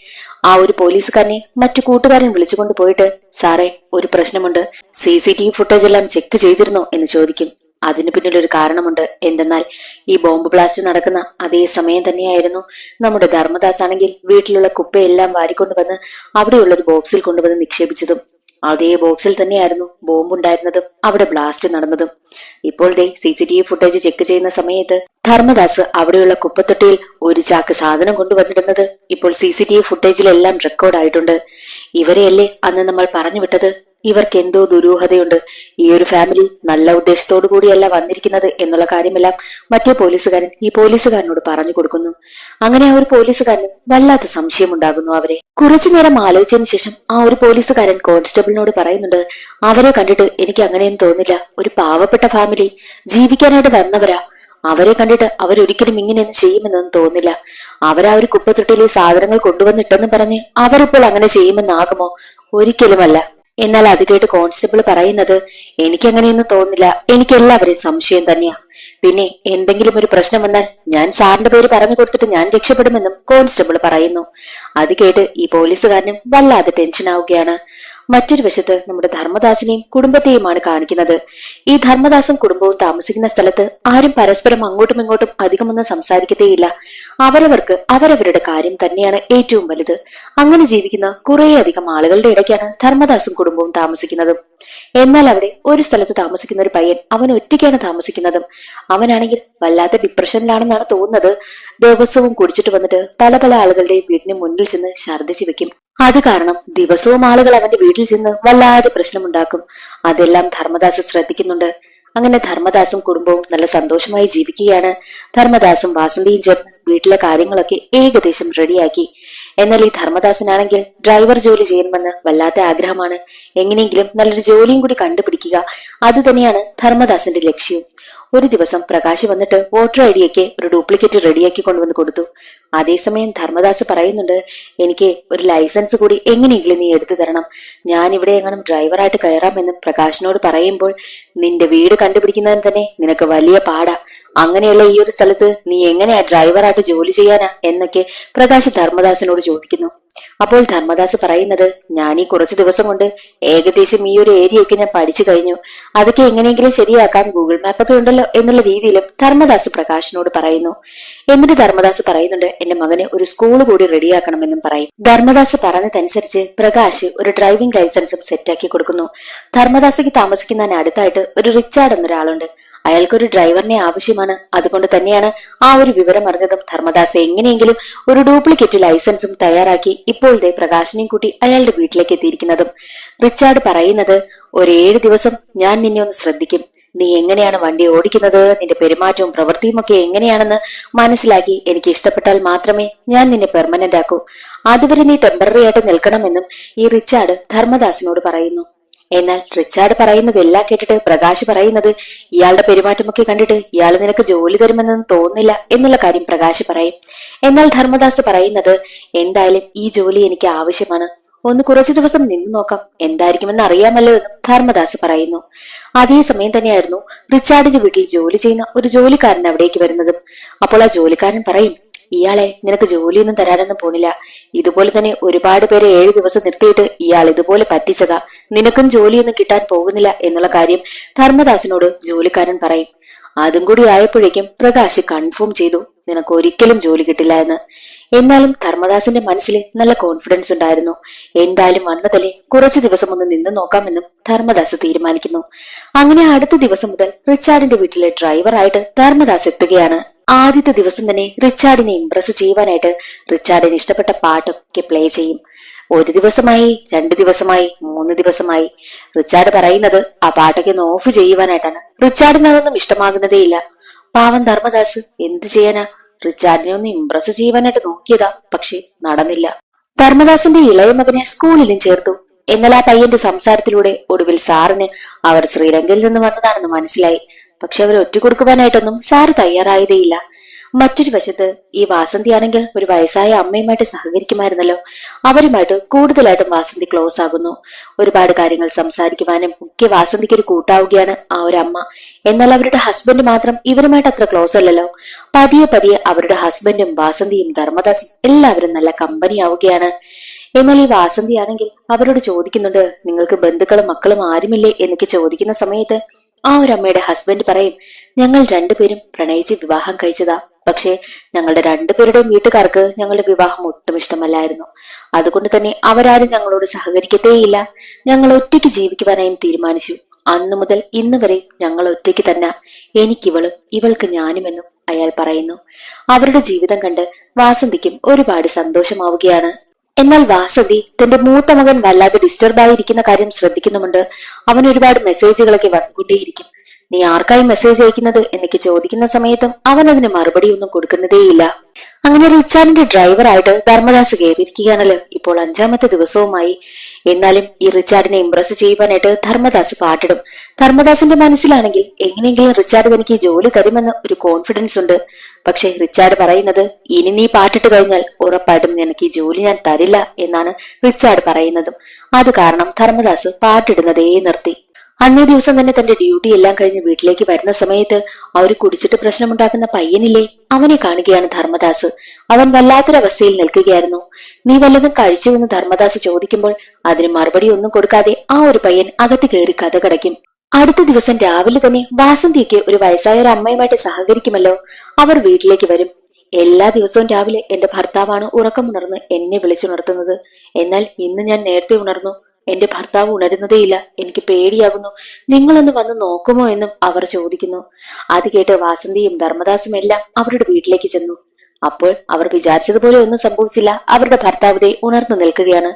Speaker 1: ആ ഒരു പോലീസുകാരനെ മറ്റു കൂട്ടുകാരൻ വിളിച്ചുകൊണ്ട് പോയിട്ട്, സാറേ ഒരു പ്രശ്നമുണ്ട്, CCTV ഫുട്ടേജ് എല്ലാം ചെക്ക് ചെയ്തിരുന്നോ എന്ന് ചോദിക്കും. അതിനു പിന്നിലൊരു കാരണമുണ്ട്. എന്തെന്നാൽ ഈ ബോംബ് ബ്ലാസ്റ്റ് നടക്കുന്ന അതേ സമയം തന്നെയായിരുന്നു നമ്മുടെ ധർമ്മദാസ് ആണെങ്കിൽ വീട്ടിലുള്ള കുപ്പയെല്ലാം വാരിക്കൊണ്ടുവന്ന് അവിടെയുള്ള ഒരു ബോക്സിൽ കൊണ്ടുവന്ന് നിക്ഷേപിച്ചതും അതേ ബോക്സിൽ തന്നെയായിരുന്നു ബോംബുണ്ടായിരുന്നതും അവിടെ ബ്ലാസ്റ്റ് നടന്നതും. ഇപ്പോൾ CCTV ഫുട്ടേജ് ചെക്ക് ചെയ്യുന്ന സമയത്ത് ധർമ്മദാസ് അവിടെയുള്ള കുപ്പത്തൊട്ടിയിൽ ഒരു ചാക്ക് സാധനം കൊണ്ടുവന്നിടുന്നത് ഇപ്പോൾ CCTV ഫുട്ടേജിലെല്ലാം റെക്കോർഡായിട്ടുണ്ട്. ഇവരെയല്ലേ അന്ന് നമ്മൾ പറഞ്ഞു വിട്ടത്, ഇവർക്ക് എന്തോ ദുരൂഹതയുണ്ട്, ഈ ഒരു ഫാമിലി നല്ല ഉദ്ദേശത്തോടു കൂടിയല്ല വന്നിരിക്കുന്നത് എന്നുള്ള കാര്യമെല്ലാം മറ്റേ പോലീസുകാരൻ ഈ പോലീസുകാരനോട് പറഞ്ഞു കൊടുക്കുന്നു. അങ്ങനെ ആ ഒരു പോലീസുകാരനും വല്ലാത്ത സംശയമുണ്ടാകുന്നു അവരെ. കുറച്ചു നേരം ആലോചിച്ചതിന് ശേഷം ആ ഒരു പോലീസുകാരൻ കോൺസ്റ്റബിളിനോട് പറയുന്നുണ്ട്, അവരെ കണ്ടിട്ട് എനിക്ക് അങ്ങനെയൊന്നും തോന്നില്ല, ഒരു പാവപ്പെട്ട ഫാമിലി ജീവിക്കാനായിട്ട് വന്നവരാ, അവരെ കണ്ടിട്ട് അവരൊരിക്കലും ഇങ്ങനെയൊന്നും ചെയ്യുമെന്നൊന്നും തോന്നില്ല. അവരാ ഒരു കുപ്പത്തൊട്ടിയിലെ സാധനങ്ങൾ കൊണ്ടുവന്നിട്ടെന്ന് പറഞ്ഞ് അവരിപ്പോൾ അങ്ങനെ ചെയ്യുമെന്നാകുമോ? ഒരിക്കലുമല്ല. എന്നാൽ അത് കേട്ട് കോൺസ്റ്റബിൾ പറയുന്നത്, എനിക്കങ്ങനെയൊന്നും തോന്നില്ല, എനിക്ക് എല്ലാവരെയും സംശയം തന്നെയാ. പിന്നെ എന്തെങ്കിലും ഒരു പ്രശ്നം വന്നാൽ ഞാൻ സാറിന്റെ പേര് പറഞ്ഞു കൊടുത്തിട്ട് ഞാൻ രക്ഷപ്പെടുമെന്നും കോൺസ്റ്റബിൾ പറയുന്നു. അത് കേട്ട് ഈ പോലീസുകാരനും വല്ലാതെ ടെൻഷൻ ആവുകയാണ്. മറ്റൊരു വശത്ത് നമ്മുടെ ധർമ്മദാസിനെയും കുടുംബത്തെയുമാണ് കാണിക്കുന്നത്. ഈ ധർമ്മദാസും കുടുംബവും താമസിക്കുന്ന സ്ഥലത്ത് ആരും പരസ്പരം അങ്ങോട്ടും ഇങ്ങോട്ടും അധികമൊന്നും സംസാരിക്കത്തേയില്ല. അവരവർക്ക് അവരവരുടെ കാര്യം തന്നെയാണ് ഏറ്റവും വലുത്. അങ്ങനെ ജീവിക്കുന്ന കുറേയധികം ആളുകളുടെ ഇടയ്ക്കാണ് ധർമ്മദാസും കുടുംബവും താമസിക്കുന്നതും. എന്നാൽ അവിടെ ഒരു സ്ഥലത്ത് താമസിക്കുന്ന ഒരു പയ്യൻ, അവൻ ഒറ്റയ്ക്കാണ് താമസിക്കുന്നതും. അവനാണെങ്കിൽ വല്ലാത്ത ഡിപ്രഷനിലാണെന്നാണ് തോന്നുന്നത്. ദിവസവും കുടിച്ചിട്ട് വന്നിട്ട് പല പല ആളുകളുടെയും വീടിന് മുന്നിൽ ചെന്ന് ഛർദ്ദിച്ചു വെക്കും. അത് കാരണം ദിവസവും ആളുകൾ അവന്റെ വീട്ടിൽ ചെന്ന് വല്ലാതെ പ്രശ്നമുണ്ടാക്കും. അതെല്ലാം ധർമ്മദാസ് ശ്രദ്ധിക്കുന്നുണ്ട്. അങ്ങനെ ധർമ്മദാസും കുടുംബവും നല്ല സന്തോഷമായി ജീവിക്കുകയാണ്. ധർമ്മദാസും വാസന്തിയും ചേർന്ന് വീട്ടിലെ കാര്യങ്ങളൊക്കെ ഏകദേശം റെഡിയാക്കി. എന്നാൽ ഈ ധർമ്മദാസനാണെങ്കിൽ ഡ്രൈവർ ജോലി ചെയ്യണമെന്ന് വല്ലാത്ത ആഗ്രഹമാണ്. എങ്ങനെയെങ്കിലും നല്ലൊരു ജോലിയും കൂടി കണ്ടുപിടിക്കുക, അത് തന്നെയാണ് ധർമ്മദാസന്റെ ലക്ഷ്യവും. ഒരു ദിവസം പ്രകാശ് വന്നിട്ട് വോട്ടർ ഐഡിയൊക്കെ ഒരു ഡ്യൂപ്ലിക്കേറ്റ് റെഡിയാക്കി കൊണ്ടുവന്ന് കൊടുത്തു. അതേസമയം ധർമ്മദാസ് പറയുന്നുണ്ട്, എനിക്ക് ഒരു ലൈസൻസ് കൂടി എങ്ങനെയെങ്കിലും നീ എടുത്തു തരണം. ഞാൻ ഇവിടെ എങ്ങാനും ഡ്രൈവറായിട്ട് കയറാമെന്നും പ്രകാശിനോട് പറയുമ്പോൾ, നിന്റെ വീട് കണ്ടുപിടിക്കുന്നതിന് തന്നെ നിനക്ക് വലിയ പാടാ. അങ്ങനെയുള്ള ഈ ഒരു സ്ഥലത്ത് നീ എങ്ങനെയാ ഡ്രൈവറായിട്ട് ജോലി ചെയ്യാനാ എന്നൊക്കെ പ്രകാശ് ധർമ്മദാസിനോട് ചോദിക്കുന്നു. അപ്പോൾ ധർമ്മദാസ് പറയുന്നത്, ഞാൻ ഈ കുറച്ചു ദിവസം കൊണ്ട് ഏകദേശം ഈ ഒരു ഏരിയയൊക്കെ ഞാൻ പഠിച്ചു കഴിഞ്ഞു. അതൊക്കെ എങ്ങനെയെങ്കിലും ശരിയാക്കാൻ ഗൂഗിൾ മാപ്പൊക്കെ ഉണ്ടല്ലോ എന്നുള്ള രീതിയിലും ധർമ്മദാസ് പ്രകാശിനോട് പറയുന്നു. എന്നിട്ട് ധർമ്മദാസ് പറയുന്നുണ്ട്, എന്റെ മകന് ഒരു സ്കൂൾ കൂടി റെഡിയാക്കണമെന്നും പറയും. ധർമ്മദാസ് പറഞ്ഞതനുസരിച്ച് പ്രകാശ് ഒരു ഡ്രൈവിംഗ് ലൈസൻസും സെറ്റാക്കി കൊടുക്കുന്നു. ധർമ്മദാസിക്ക് താമസിക്കുന്നതിന് അടുത്തായിട്ട് ഒരു റിച്ചാർഡ് എന്നൊരാളുണ്ട്. അയാൾക്കൊരു ഡ്രൈവറിനെ ആവശ്യമാണ്. അതുകൊണ്ട് തന്നെയാണ് ആ ഒരു വിവരം അറിഞ്ഞതും ധർമ്മദാസ് എങ്ങനെയെങ്കിലും ഒരു ഡ്യൂപ്ലിക്കേറ്റ് ലൈസൻസും തയ്യാറാക്കി ഇപ്പോഴത്തെ പ്രകാശിനെയും കൂട്ടി അയാളുടെ വീട്ടിലേക്ക് എത്തിയിരിക്കുന്നതും. റിച്ചാർഡ് പറയുന്നത്, ഒരു 7 ദിവസം ഞാൻ നിന്നെ ഒന്ന് ശ്രദ്ധിക്കും. നീ എങ്ങനെയാണ് വണ്ടി ഓടിക്കുന്നത്, നിന്റെ പെരുമാറ്റവും പ്രവൃത്തിയും ഒക്കെ എങ്ങനെയാണെന്ന് മനസ്സിലാക്കി എനിക്ക് ഇഷ്ടപ്പെട്ടാൽ മാത്രമേ ഞാൻ നിന്നെ പെർമനന്റ് ആക്കൂ. അതുവരെ നീ ടെമ്പററി ആയിട്ട് നിൽക്കണമെന്നും ഈ റിച്ചാർഡ് ധർമ്മദാസിനോട് പറയുന്നു. എന്നാൽ റിച്ചാർഡ് പറയുന്നതെല്ലാം കേട്ടിട്ട് പ്രകാശ് പറയുന്നത്, ഇയാളുടെ പെരുമാറ്റമൊക്കെ കണ്ടിട്ട് ഇയാൾ നിനക്ക് ജോലി തരുമെന്നൊന്നും തോന്നുന്നില്ല എന്നുള്ള കാര്യം പ്രകാശ് പറയും. എന്നാൽ ധർമ്മദാസ് പറയുന്നത്, എന്തായാലും ഈ ജോലി എനിക്ക് ആവശ്യമാണ്, ഒന്ന് കുറച്ചു ദിവസം നിന്നു നോക്കാം, എന്തായിരിക്കുമെന്ന് അറിയാമല്ലോ എന്നും ധർമ്മദാസ് പറയുന്നു. അതേസമയം തന്നെയായിരുന്നു റിച്ചാർഡിന്റെ വീട്ടിൽ ജോലി ചെയ്യുന്ന ഒരു ജോലിക്കാരൻ അവിടേക്ക് വരുന്നതും. അപ്പോൾ ആ ജോലിക്കാരൻ പറയും, ഇയാളെ നിനക്ക് ജോലിയൊന്നും തരാനൊന്നും പോണില്ല. ഇതുപോലെ തന്നെ ഒരുപാട് പേരെ 7 ദിവസം നിർത്തിയിട്ട് ഇയാൾ ഇതുപോലെ പറ്റിച്ചതാ. നിനക്കും ജോലിയൊന്നും കിട്ടാൻ പോകുന്നില്ല എന്നുള്ള കാര്യം ധർമ്മദാസിനോട് ജോലിക്കാരൻ പറയും. അതും കൂടി ആയപ്പോഴേക്കും പ്രകാശ് കൺഫേം ചെയ്തു, നിനക്ക് ഒരിക്കലും ജോലി കിട്ടില്ല എന്ന്. എന്നാലും ധർമ്മദാസിന്റെ മനസ്സിൽ നല്ല കോൺഫിഡൻസ് ഉണ്ടായിരുന്നു. എന്തായാലും വന്നതല്ലേ, കുറച്ചു ദിവസം ഒന്ന് നിന്ന് നോക്കാമെന്നും ധർമ്മദാസ് തീരുമാനിക്കുന്നു. അങ്ങനെ അടുത്ത ദിവസം മുതൽ റിച്ചാർഡിന്റെ വീട്ടിലെ ഡ്രൈവറായിട്ട് ധർമ്മദാസ് എത്തുകയാണ്. ആദ്യത്തെ ദിവസം തന്നെ റിച്ചാർഡിനെ ഇംപ്രസ് ചെയ്യുവാനായിട്ട് റിച്ചാർഡിന് ഇഷ്ടപ്പെട്ട പാട്ടൊക്കെ പ്ലേ ചെയ്യും. 1 ദിവസമായി, 2 ദിവസമായി, 3 ദിവസമായി. റിച്ചാർഡ് പറയുന്നത് ആ പാട്ടൊക്കെ ഒന്ന് ഓഫ് ചെയ്യുവാനായിട്ടാണ്. റിച്ചാർഡിന് അതൊന്നും ഇഷ്ടമാകുന്നതേയില്ല. പാവം ധർമ്മദാസ് എന്ത് ചെയ്യാനാ, റിച്ചാർഡിനെ ഒന്ന് ഇംപ്രസ് ചെയ്യുവാനായിട്ട് നോക്കിയതാ, പക്ഷെ നടന്നില്ല. ധർമ്മദാസിന്റെ ഇളയ മകനെ സ്കൂളിലും ചേർത്തു. എന്നാൽ ആ പയ്യന്റെ സംസാരത്തിലൂടെ ഒടുവിൽ സാറിന് അവർ ശ്രീലങ്കയിൽ നിന്ന് വന്നതാണെന്ന് മനസ്സിലായി. പക്ഷെ അവർ ഒറ്റുകൊടുക്കുവാനായിട്ടൊന്നും സാറ് തയ്യാറായതേയില്ല. മറ്റൊരു വശത്ത് ഈ വാസന്തിയാണെങ്കിൽ ഒരു വയസ്സായ അമ്മയുമായിട്ട് സഹകരിക്കുമായിരുന്നല്ലോ. അവരുമായിട്ട് കൂടുതലായിട്ടും വാസന്തി ക്ലോസ് ആകുന്നു. ഒരുപാട് കാര്യങ്ങൾ സംസാരിക്കുവാനും ഒക്കെ വാസന്തിക്ക് ഒരു കൂട്ടാവുകയാണ് ആ ഒരു അമ്മ. എന്നാൽ അവരുടെ ഹസ്ബൻഡ് മാത്രം ഇവരുമായിട്ട് അത്ര ക്ലോസ് അല്ലല്ലോ. പതിയെ പതിയെ അവരുടെ ഹസ്ബൻഡും വാസന്തിയും ധർമ്മദാസും എല്ലാവരും നല്ല കമ്പനി ആവുകയാണ്. എന്നാൽ ഈ വാസന്തിയാണെങ്കിൽ അവരോട് ചോദിക്കുന്നുണ്ട്, നിങ്ങൾക്ക് ബന്ധുക്കളും മക്കളും ആരുമില്ലേ എന്നൊക്കെ ചോദിക്കുന്ന സമയത്ത് ആ ഒരു അമ്മയുടെ ഹസ്ബൻഡ് പറയും, ഞങ്ങൾ 2 പേരും പ്രണയിച്ച് വിവാഹം കഴിച്ചതാ. പക്ഷെ ഞങ്ങളുടെ 2 പേരുടെയും വീട്ടുകാർക്ക് ഞങ്ങളുടെ വിവാഹം ഒട്ടും ഇഷ്ടമല്ലായിരുന്നു. അതുകൊണ്ട് തന്നെ അവരാരും ഞങ്ങളോട് സഹകരിക്കത്തേയില്ല. ഞങ്ങൾ ഒറ്റയ്ക്ക് ജീവിക്കുവാനായും തീരുമാനിച്ചു. അന്നു മുതൽ ഇന്ന് വരെ ഞങ്ങൾ ഒറ്റയ്ക്ക് തന്നെ, എനിക്കിവളും ഇവൾക്ക് ഞാനുമെന്നും അയാൾ പറയുന്നു. അവരുടെ ജീവിതം കണ്ട് വാസന്തിക്കും ഒരുപാട് സന്തോഷമാവുകയാണ്. എന്നാൽ വാസന്തി തന്റെ മൂത്ത മകൻ വല്ലാതെ ഡിസ്റ്റർബായിരിക്കുന്ന കാര്യം ശ്രദ്ധിക്കുന്നുമുണ്ട്. അവൻ ഒരുപാട് മെസ്സേജുകളൊക്കെ വന്നുകൊണ്ടേയിരിക്കും. നീ ആർക്കായി മെസ്സേജ് അയക്കുന്നത് എന്നൊക്കെ ചോദിക്കുന്ന സമയത്തും അവൻ അതിന് മറുപടി ഒന്നും കൊടുക്കുന്നതേയില്ല. അങ്ങനെ റിച്ചാർഡിന്റെ ഡ്രൈവറായിട്ട് ധർമ്മദാസ് കയറിയിരിക്കുകയാണല്ലോ. ഇപ്പോൾ 5ാമത്തെ ദിവസവുമായി. എന്നാലും ഈ റിച്ചാർഡിനെ ഇംപ്രസ് ചെയ്യുവാനായിട്ട് ധർമ്മദാസ് പാട്ടിടും. ധർമ്മദാസിന്റെ മനസ്സിലാണെങ്കിൽ എങ്ങനെയെങ്കിലും റിച്ചാർഡ് തനിക്ക് ജോലി തരുമെന്ന് ഒരു കോൺഫിഡൻസ് ഉണ്ട്. പക്ഷെ റിച്ചാർഡ് പറയുന്നത്, ഇനി നീ പാട്ടിട്ട് കഴിഞ്ഞാൽ ഉറപ്പായിട്ടും നിനക്ക് ഈ ജോലി ഞാൻ തരില്ല എന്നാണ് റിച്ചാർഡ് പറയുന്നതും. അത് കാരണം ധർമ്മദാസ് പാട്ടിടുന്നതേ നിർത്തി. അന്നേ ദിവസം തന്നെ തന്റെ ഡ്യൂട്ടി എല്ലാം കഴിഞ്ഞ് വീട്ടിലേക്ക് വരുന്ന സമയത്ത് ആ ഒരു കുടിച്ചിട്ട് പ്രശ്നമുണ്ടാക്കുന്ന പയ്യനില്ലേ, അവനെ കാണുകയാണ് ധർമ്മദാസ്. അവൻ വല്ലാത്തൊരവസ്ഥയിൽ നിൽക്കുകയായിരുന്നു. നീ വല്ലതും കഴിച്ചു എന്ന് ധർമ്മദാസ് ചോദിക്കുമ്പോൾ അതിന് മറുപടി ഒന്നും കൊടുക്കാതെ ആ ഒരു പയ്യൻ അകത്ത് കയറി കഥ കടയ്ക്കും. അടുത്ത ദിവസം രാവിലെ തന്നെ വാസന്തിക്ക് ഒരു വയസ്സായ ഒരു അമ്മയുമായിട്ട് സഹകരിക്കുമല്ലോ. അവർ വീട്ടിലേക്ക് വരും. എല്ലാ ദിവസവും രാവിലെ എന്റെ ഭർത്താവാണ് ഉറക്കമുണർന്ന് എന്നെ വിളിച്ചുണർത്തുന്നത്. എന്നാൽ ഇന്ന് ഞാൻ നേരത്തെ ഉണർന്നു. എന്റെ ഭർത്താവ് ഉണരുന്നതേയില്ല. എനിക്ക് പേടിയാകുന്നു. നിങ്ങളൊന്ന് വന്ന് നോക്കുമോ എന്നും അവർ ചോദിക്കുന്നു. അത് കേട്ട് വാസന്തിയും ധർമ്മദാസും എല്ലാം അവരുടെ വീട്ടിലേക്ക് ചെന്നു. അപ്പോൾ അവർ വിചാരിച്ചതുപോലെ ഒന്നും സംഭവിച്ചില്ല. അവരുടെ ഭർത്താവ് ഉണർന്നു നിൽക്കുകയാണ്.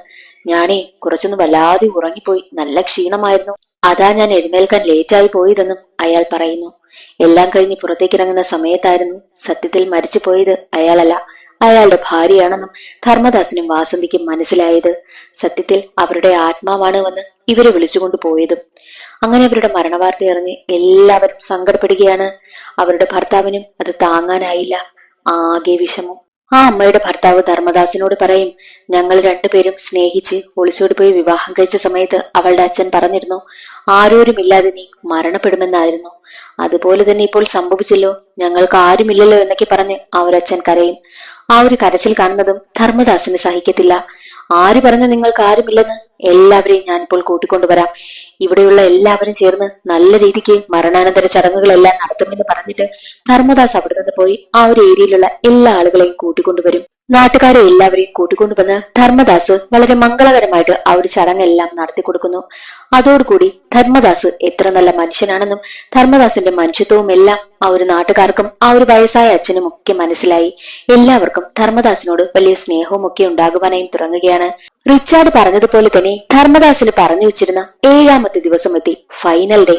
Speaker 1: ഞാനേ കുറച്ചൊന്ന് വല്ലാതെ ഉറങ്ങിപ്പോയി, നല്ല ക്ഷീണമായിരുന്നു, അതാ ഞാൻ എഴുന്നേൽക്കാൻ ലേറ്റായി പോയതെന്നും അയാൾ പറയുന്നു. എല്ലാം കഴിഞ്ഞ് പുറത്തേക്കിറങ്ങുന്ന സമയത്തായിരുന്നു സത്യത്തിൽ മരിച്ചു പോയത് അയാളല്ല, അയാളുടെ ഭാര്യയാണെന്നും ധർമ്മദാസിനും വാസന്തിക്കും മനസ്സിലായത്. സത്യത്തിൽ അവരുടെ ആത്മാവാണ് വന്ന് ഇവരെ വിളിച്ചുകൊണ്ടു പോയതും. അങ്ങനെ അവരുടെ മരണവാർത്ത അറിഞ്ഞ് എല്ലാവരും സങ്കടപ്പെടുകയാണ്. അവരുടെ ഭർത്താവിനും അത് താങ്ങാനായില്ല. ആകെ വിഷമം. ആ അമ്മയുടെ ഭർത്താവ് ധർമ്മദാസിനോട് പറയും, ഞങ്ങൾ രണ്ടുപേരും സ്നേഹിച്ച് ഒളിച്ചോടി പോയി വിവാഹം കഴിച്ച സമയത്ത് അവളുടെ അച്ഛൻ പറഞ്ഞിരുന്നു, ആരോരുമില്ലാതെ നീ മരണപ്പെടുമെന്നായിരുന്നു. അതുപോലെ തന്നെ ഇപ്പോൾ സംഭവിച്ചല്ലോ, ഞങ്ങൾക്ക് ആരുമില്ലല്ലോ എന്നൊക്കെ പറഞ്ഞ് അവരച്ഛൻ കരയും. ആ ഒരു കരച്ചിൽ കാണുന്നതും ധർമ്മദാസിന് സഹിക്കത്തില്ല. ആര് പറഞ്ഞു നിങ്ങൾക്ക് ആരുമില്ലെന്ന്? എല്ലാവരെയും ഞാനിപ്പോൾ കൂട്ടിക്കൊണ്ടുവരാം. ഇവിടെയുള്ള എല്ലാവരും ചേർന്ന് നല്ല രീതിക്ക് മരണാനന്തര ചടങ്ങുകളെല്ലാം നടത്തുമെന്ന് പറഞ്ഞിട്ട് ധർമ്മദാസ് അവിടെ നിന്ന് പോയി ആ ഒരു ഏരിയയിലുള്ള എല്ലാ ആളുകളെയും കൂട്ടിക്കൊണ്ടുവരും. നാട്ടുകാരെ എല്ലാവരെയും കൂട്ടിക്കൊണ്ടുവന്ന് ധർമ്മദാസ് വളരെ മംഗളകരമായിട്ട് ആ ഒരു ചടങ്ങെല്ലാം നടത്തി കൊടുക്കുന്നു. അതോടുകൂടി ധർമ്മദാസ് എത്ര നല്ല മനുഷ്യനാണെന്നും ധർമ്മദാസിന്റെ മനുഷ്യത്വവും എല്ലാം ആ ഒരു നാട്ടുകാർക്കും ആ ഒരു വയസ്സായ അച്ഛനും ഒക്കെ മനസ്സിലായി. എല്ലാവർക്കും ധർമ്മദാസിനോട് വലിയ സ്നേഹവും ഒക്കെ ഉണ്ടാകുവാനായും തുടങ്ങുകയാണ്. റിച്ചാർഡ് പറഞ്ഞതുപോലെ തന്നെ ധർമ്മദാസിന് പറഞ്ഞു വെച്ചിരുന്ന 7ാമത്തെ ദിവസം എത്തി, ഫൈനൽ ഡേ.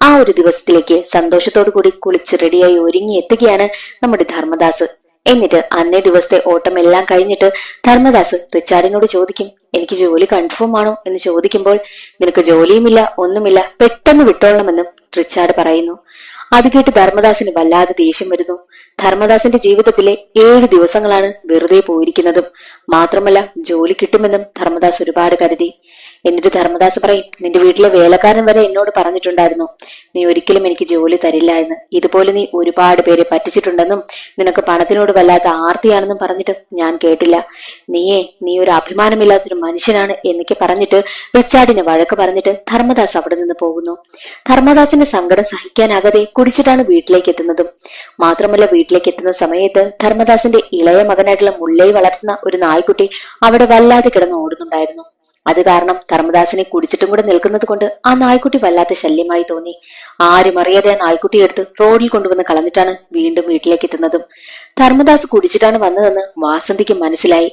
Speaker 1: ആ ഒരു ദിവസത്തിലേക്ക് സന്തോഷത്തോടു കൂടി കുളിച്ച് റെഡിയായി ഒരുങ്ങി എത്തുകയാണ് നമ്മുടെ ധർമ്മദാസ്. എന്നിട്ട് അന്നേ ദിവസത്തെ ഓട്ടം എല്ലാം കഴിഞ്ഞിട്ട് ധർമ്മദാസ് റിച്ചാർഡിനോട് ചോദിക്കും, എനിക്ക് ജോലി കൺഫേം ആണോ എന്ന് ചോദിക്കുമ്പോൾ, നിനക്ക് ജോലിയുമില്ല ഒന്നുമില്ല, പെട്ടെന്ന് വിട്ടോളണമെന്നും റിച്ചാർഡ് പറയുന്നു. അത് കേട്ട് ധർമ്മദാസിന് വല്ലാതെ ദേഷ്യം വരുന്നു. ധർമ്മദാസിന്റെ ജീവിതത്തിലെ 7 ദിവസങ്ങളാണ് വെറുതെ പോയിരിക്കുന്നതും. മാത്രമല്ല ജോലി കിട്ടുമെന്നും ധർമ്മദാസ് ഒരുപാട് കരുതി. എന്നിട്ട് ധർമ്മദാസ് പറയും, നിന്റെ വീട്ടിലെ വേലക്കാരൻ വരെ എന്നോട് പറഞ്ഞിട്ടുണ്ടായിരുന്നു, നീ ഒരിക്കലും എനിക്ക് ജോലി തരില്ല എന്ന്. ഇതുപോലെ നീ ഒരുപാട് പേരെ പറ്റിച്ചിട്ടുണ്ടെന്നും നിനക്ക് പണത്തിനോട് വല്ലാത്ത ആർത്തിയാണെന്നും പറഞ്ഞിട്ട് ഞാൻ കേട്ടില്ല. നീ ഒരു അഭിമാനമില്ലാത്തൊരു മനുഷ്യനാണ് എന്നൊക്കെ പറഞ്ഞിട്ട് റിച്ചാർഡിനെ വഴക്ക് പറഞ്ഞിട്ട് ധർമ്മദാസ് അവിടെ നിന്ന് പോകുന്നു. ധർമ്മദാസിന്റെ സങ്കടം സഹിക്കാനാകാതെ കുടിച്ചിട്ടാണ് വീട്ടിലേക്ക് എത്തുന്നതും. മാത്രമല്ല വീട്ടിലേക്ക് എത്തുന്ന സമയത്ത് ധർമ്മദാസിന്റെ ഇളയ മകനായിട്ടുള്ള മുല്ലയെ വളർത്തുന്ന ഒരു നായ്ക്കുട്ടി അവിടെ വല്ലാതെ കിടന്ന് ഓടുന്നുണ്ടായിരുന്നു. അത് കാരണം ധർമ്മദാസിനെ കുടിച്ചിട്ടും കൂടെ നിൽക്കുന്നത് കൊണ്ട് ആ നായ്ക്കുട്ടി വല്ലാത്ത ശല്യമായി തോന്നി. ആരും അറിയാതെ ആ നായ്ക്കുട്ടി എടുത്ത് റോഡിൽ കൊണ്ടുവന്ന് കളഞ്ഞിട്ടാണ് വീണ്ടും വീട്ടിലേക്ക് എത്തുന്നതും. ധർമ്മദാസ് കുടിച്ചിട്ടാണ് വന്നതെന്ന് വാസന്തിക്ക് മനസ്സിലായി.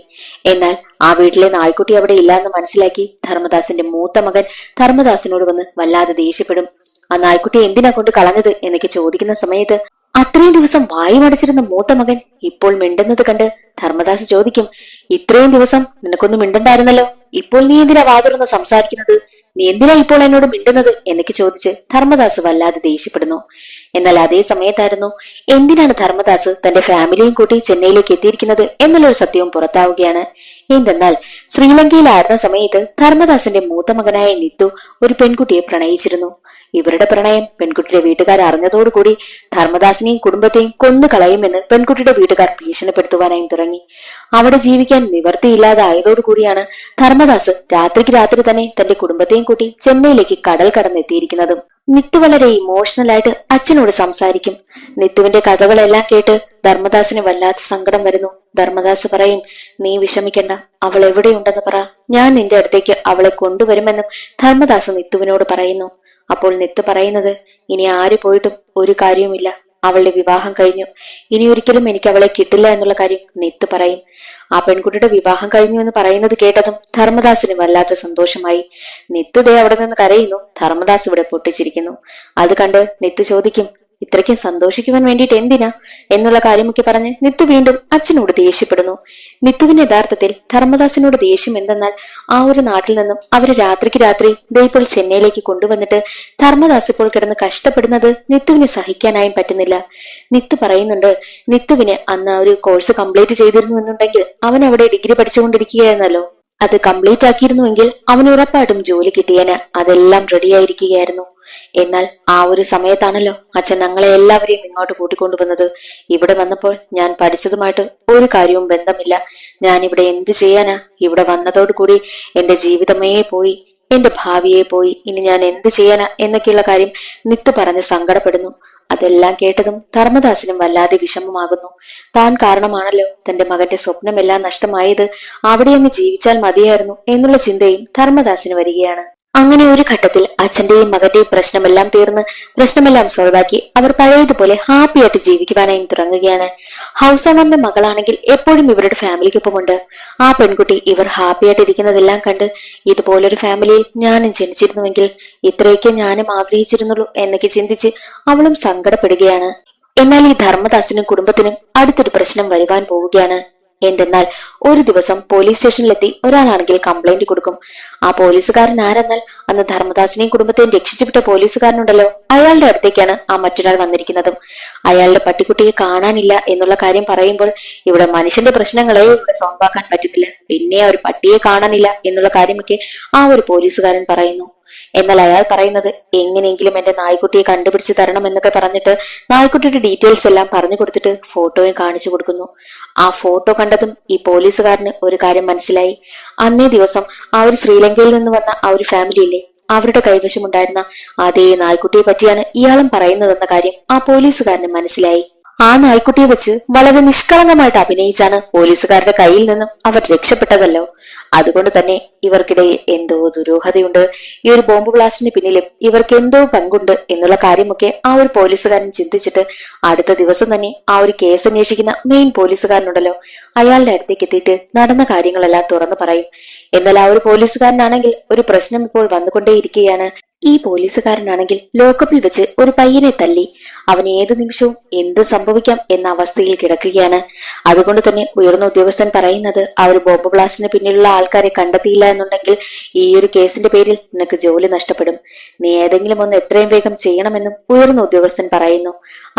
Speaker 1: എന്നാൽ ആ വീട്ടിലെ നായ്ക്കുട്ടി അവിടെ ഇല്ലാന്ന് മനസ്സിലാക്കി ധർമ്മദാസിന്റെ മൂത്ത മകൻ ധർമ്മദാസിനോട് വന്ന് വല്ലാതെ ദേഷ്യപ്പെടും. ആ നായ്ക്കുട്ടിയെ എന്തിനാ കൊണ്ട് കളഞ്ഞത് എന്നൊക്കെ ചോദിക്കുന്ന സമയത്ത് അത്രയും ദിവസം വായുമടച്ചിരുന്ന മൂത്ത മകൻ ഇപ്പോൾ മിണ്ടുന്നത് കണ്ട് ധർമ്മദാസ് ചോദിക്കും, ഇത്രയും ദിവസം നിനക്കൊന്നും മിണ്ടണ്ടായിരുന്നല്ലോ, ഇപ്പോൾ നീ എന്തിനാ വാതുറന്ന് സംസാരിക്കുന്നത്? നീ എന്തിനാ ഇപ്പോൾ എന്നോട് മിണ്ടുന്നത് എന്നൊക്കെ ചോദിച്ച് ധർമ്മദാസ് വല്ലാതെ ദേഷ്യപ്പെടുന്നു. എന്നാൽ അതേ സമയത്തായിരുന്നു എന്തിനാണ് ധർമ്മദാസ് തന്റെ ഫാമിലിയും കൂട്ടി ചെന്നൈയിലേക്ക് എത്തിയിരിക്കുന്നത് എന്നുള്ളൊരു സത്യവും പുറത്താവുകയാണ്. എന്തെന്നാൽ ശ്രീലങ്കയിലായിരുന്ന സമയത്ത് ധർമ്മദാസിന്റെ മൂത്ത മകനായ നിത്തു ഒരു പെൺകുട്ടിയെ പ്രണയിച്ചിരുന്നു. ഇവരുടെ പ്രണയം പെൺകുട്ടിയുടെ വീട്ടുകാർ അറിഞ്ഞതോടുകൂടി ധർമ്മദാസിനെയും കുടുംബത്തെയും കൊന്നു കളയുമെന്ന് പെൺകുട്ടിയുടെ വീട്ടുകാർ ഭീഷണിപ്പെടുത്തുവാനായും തുടങ്ങി. അവിടെ ജീവിക്കാൻ നിവർത്തിയില്ലാതായതോടുകൂടിയാണ് ധർമ്മദാസ് രാത്രിക്ക് രാത്രി തന്നെ തന്റെ കുടുംബത്തെയും കൂട്ടി ചെന്നൈയിലേക്ക് കടൽ കടന്നെത്തിയിരിക്കുന്നതും. നിത്തു വളരെ ഇമോഷണൽ ആയിട്ട് അച്ഛനോട് സംസാരിക്കും. നിത്തുവിന്റെ കഥകളെല്ലാം കേട്ട് ധർമ്മദാസിന് വല്ലാത്ത സങ്കടം വരുന്നു. ധർമ്മദാസ് പറയും, നീ വിഷമിക്കണ്ട, അവൾ എവിടെയുണ്ടെന്ന് പറ, ഞാൻ നിന്റെ അടുത്തേക്ക് അവളെ കൊണ്ടുവരുമെന്നും ധർമ്മദാസ് നിത്തുവിനോട് പറയുന്നു. അപ്പോൾ നിത്തു പറയുന്നത്, ഇനി ആര് പോയിട്ടും ഒരു കാര്യവുമില്ല, അവളുടെ വിവാഹം കഴിഞ്ഞു, ഇനി ഒരിക്കലും എനിക്ക് അവളെ കിട്ടില്ല എന്നുള്ള കാര്യം നിത്തു പറയും. ആ പെൺകുട്ടിയുടെ വിവാഹം കഴിഞ്ഞു എന്ന് പറയുന്നത് കേട്ടതും ധർമ്മദാസിന് വല്ലാത്ത സന്തോഷമായി. നിത്തു ദേ അവിടെ നിന്ന് കരയുന്നു, ധർമ്മദാസ് ഇവിടെ പൊട്ടിച്ചിരിക്കുന്നു. അത് കണ്ട് നിത്തു ചോദിക്കും, ഇത്രയ്ക്കും സന്തോഷിക്കുവാൻ വേണ്ടിയിട്ട് എന്തിനാ എന്നുള്ള കാര്യമൊക്കെ പറഞ്ഞ് നിത്തു വീണ്ടും അച്ഛനോട് ദേഷ്യപ്പെടുന്നു. നിത്തുവിന് യഥാർത്ഥത്തിൽ ധർമ്മദാസിനോട് ദേഷ്യം എന്തെന്നാൽ ആ ഒരു നാട്ടിൽ നിന്നും അവര് രാത്രിക്ക് രാത്രി ദേ ഇപ്പോൾ ചെന്നൈയിലേക്ക് കൊണ്ടുവന്നിട്ട് ധർമ്മദാസ് ഇപ്പോൾ കിടന്ന് കഷ്ടപ്പെടുന്നത് നിത്തുവിന് സഹിക്കാനായും പറ്റുന്നില്ല. നിത്തു പറയുന്നുണ്ട്, നിത്തുവിന് അന്ന് ഒരു കോഴ്സ് കംപ്ലീറ്റ് ചെയ്തിരുന്നു എന്നുണ്ടെങ്കിൽ അവൻ അവിടെ ഡിഗ്രി പഠിച്ചുകൊണ്ടിരിക്കുകയായിരുന്നല്ലോ, അത് കംപ്ലീറ്റ് ആക്കിയിരുന്നുവെങ്കിൽ അവന് ഉറപ്പായിട്ടും ജോലി കിട്ടിയേന്, അതെല്ലാം റെഡിയായിരിക്കുകയായിരുന്നു. എന്നാൽ ആ ഒരു സമയത്താണല്ലോ അച്ഛൻ ഞങ്ങളെ എല്ലാവരെയും ഇങ്ങോട്ട് കൂട്ടിക്കൊണ്ടുവന്നത്. ഇവിടെ വന്നപ്പോൾ ഞാൻ പഠിച്ചതുമായിട്ട് ഒരു കാര്യവും ബന്ധമില്ല. ഞാൻ ഇവിടെ എന്ത് ചെയ്യാനാ? ഇവിടെ വന്നതോടുകൂടി എന്റെ ജീവിതമേ പോയി, എന്റെ ഭാവിയെ പോയി, ഇനി ഞാൻ എന്ത് ചെയ്യാനാ എന്നൊക്കെയുള്ള കാര്യം നിത്തു പറഞ്ഞ് സങ്കടപ്പെടുന്നു. അതെല്ലാം കേട്ടതും ധർമ്മദാസിനും വല്ലാതെ വിഷമമാകുന്നു. താൻ കാരണമാണല്ലോ തന്റെ മകന്റെ സ്വപ്നമെല്ലാം നഷ്ടമായത്, അവിടെ അങ്ങ് ജീവിച്ചാൽ മതിയായിരുന്നു എന്നുള്ള ചിന്തയും ധർമ്മദാസിന് വരികയാണ്. അങ്ങനെ ഒരു ഘട്ടത്തിൽ അച്ഛന്റെയും മകന്റെയും പ്രശ്നമെല്ലാം തീർന്ന് പ്രശ്നമെല്ലാം സോൾവാക്കി അവർ പഴയതുപോലെ ഹാപ്പിയായിട്ട് ജീവിക്കുവാനായും തുടങ്ങുകയാണ്. ഹൗസ് ഓണറിന്റെ മകളാണെങ്കിൽ എപ്പോഴും ഇവരുടെ ഫാമിലിക്കൊപ്പമുണ്ട്. ആ പെൺകുട്ടി ഇവർ ഹാപ്പിയായിട്ട് ഇരിക്കുന്നതെല്ലാം കണ്ട് ഇതുപോലൊരു ഫാമിലിയിൽ ഞാനും ജനിച്ചിരുന്നുവെങ്കിൽ ഇത്രയൊക്കെ ഞാനും ആഗ്രഹിച്ചിരുന്നുള്ളൂ എന്നൊക്കെ ചിന്തിച്ച് അവളും സങ്കടപ്പെടുകയാണ്. എന്നാൽ ഈ ധർമ്മദാസിനും കുടുംബത്തിനും അടുത്തൊരു പ്രശ്നം വരുവാൻ പോവുകയാണ്. എന്തെന്നാൽ ഒരു ദിവസം പോലീസ് സ്റ്റേഷനിലെത്തി ഒരാളാണെങ്കിൽ കംപ്ലൈന്റ് കൊടുക്കും. ആ പോലീസുകാരൻ ആരെന്നാൽ അന്ന് ധർമ്മദാസിനെയും കുടുംബത്തെയും രക്ഷിച്ചുവിട്ട പോലീസുകാരനുണ്ടല്ലോ, അയാളുടെ അടുത്തേക്കാണ് ആ മറ്റൊരാൾ വന്നിരിക്കുന്നതും. അയാളുടെ പട്ടിക്കുട്ടിയെ കാണാനില്ല എന്നുള്ള കാര്യം പറയുമ്പോൾ ഇവിടെ മനുഷ്യന്റെ പ്രശ്നങ്ങളെ ഇവിടെ സോൾവ് ആക്കാൻ പറ്റുന്നില്ല, പിന്നെ ഒരു പട്ടിയെ കാണാനില്ല എന്നുള്ള കാര്യമൊക്കെ ആ ഒരു പോലീസുകാരൻ പറയുന്നു. എന്നാൽ അയാൾ പറയുന്നത് എങ്ങനെയെങ്കിലും എന്റെ നായ്ക്കുട്ടിയെ കണ്ടുപിടിച്ച് തരണം എന്നൊക്കെ പറഞ്ഞിട്ട് നായ്ക്കുട്ടിയുടെ ഡീറ്റെയിൽസ് എല്ലാം പറഞ്ഞു കൊടുത്തിട്ട് ഫോട്ടോയും കാണിച്ചു കൊടുക്കുന്നു. ആ ഫോട്ടോ കണ്ടതും ഈ പോലീസുകാരന് ഒരു കാര്യം മനസ്സിലായി. അന്നേ ദിവസം ആ ഒരു ശ്രീലങ്കയിൽ നിന്ന് വന്ന ആ ഒരു ഫാമിലി ഇല്ലേ, അവരുടെ കൈവശമുണ്ടായിരുന്ന അതേ നായ്ക്കുട്ടിയെ പറ്റിയാണ് ഇയാളും പറയുന്നതെന്ന കാര്യം ആ പോലീസുകാരന് മനസ്സിലായി. ആ നായ്ക്കുട്ടിയെ വെച്ച് വളരെ നിഷ്കളങ്കമായിട്ട് അഭിനയിച്ചാണ് പോലീസുകാരുടെ കയ്യിൽ നിന്നും അവർ രക്ഷപ്പെട്ടതല്ലോ. അതുകൊണ്ട് തന്നെ ഇവർക്കിടയിൽ എന്തോ ദുരൂഹതയുണ്ട്, ഈ ഒരു ബോംബ് ബ്ലാസ്റ്റിന് പിന്നിലും ഇവർക്ക് എന്തോ പങ്കുണ്ട് എന്നുള്ള കാര്യമൊക്കെ ആ ഒരു പോലീസുകാരൻ ചിന്തിച്ചിട്ട് അടുത്ത ദിവസം തന്നെ ആ ഒരു കേസ് അന്വേഷിക്കുന്ന മെയിൻ പോലീസുകാരനുണ്ടല്ലോ, അയാളുടെ അടുത്തേക്ക് എത്തിയിട്ട് നടന്ന കാര്യങ്ങളെല്ലാം തുറന്നു പറയും. എന്നാൽ ആ ഒരു പോലീസുകാരനാണെങ്കിൽ ഒരു പ്രശ്നം ഇപ്പോൾ വന്നുകൊണ്ടേയിരിക്കുകയാണ്. ഈ പോലീസുകാരനാണെങ്കിൽ ലോക്കപ്പിൽ വെച്ച് ഒരു പയ്യനെ തല്ലി. അവൻ ഏതു നിമിഷവും എന്ത് സംഭവിക്കാം എന്ന അവസ്ഥയിൽ കിടക്കുകയാണ്. അതുകൊണ്ട് തന്നെ ഉയർന്ന ഉദ്യോഗസ്ഥൻ പറയുന്നത് ആ ഒരു ബോംബ് ബ്ലാസ്റ്റിന് പിന്നിലുള്ള ആൾക്കാരെ കണ്ടെത്തിയില്ല എന്നുണ്ടെങ്കിൽ ഈ ഒരു കേസിന്റെ പേരിൽ നിനക്ക് ജോലി നഷ്ടപ്പെടും. നീ ഏതെങ്കിലും ഒന്ന് എത്രയും വേഗം ചെയ്യണമെന്നും ഉയർന്ന ഉദ്യോഗസ്ഥൻ പറയുന്നു.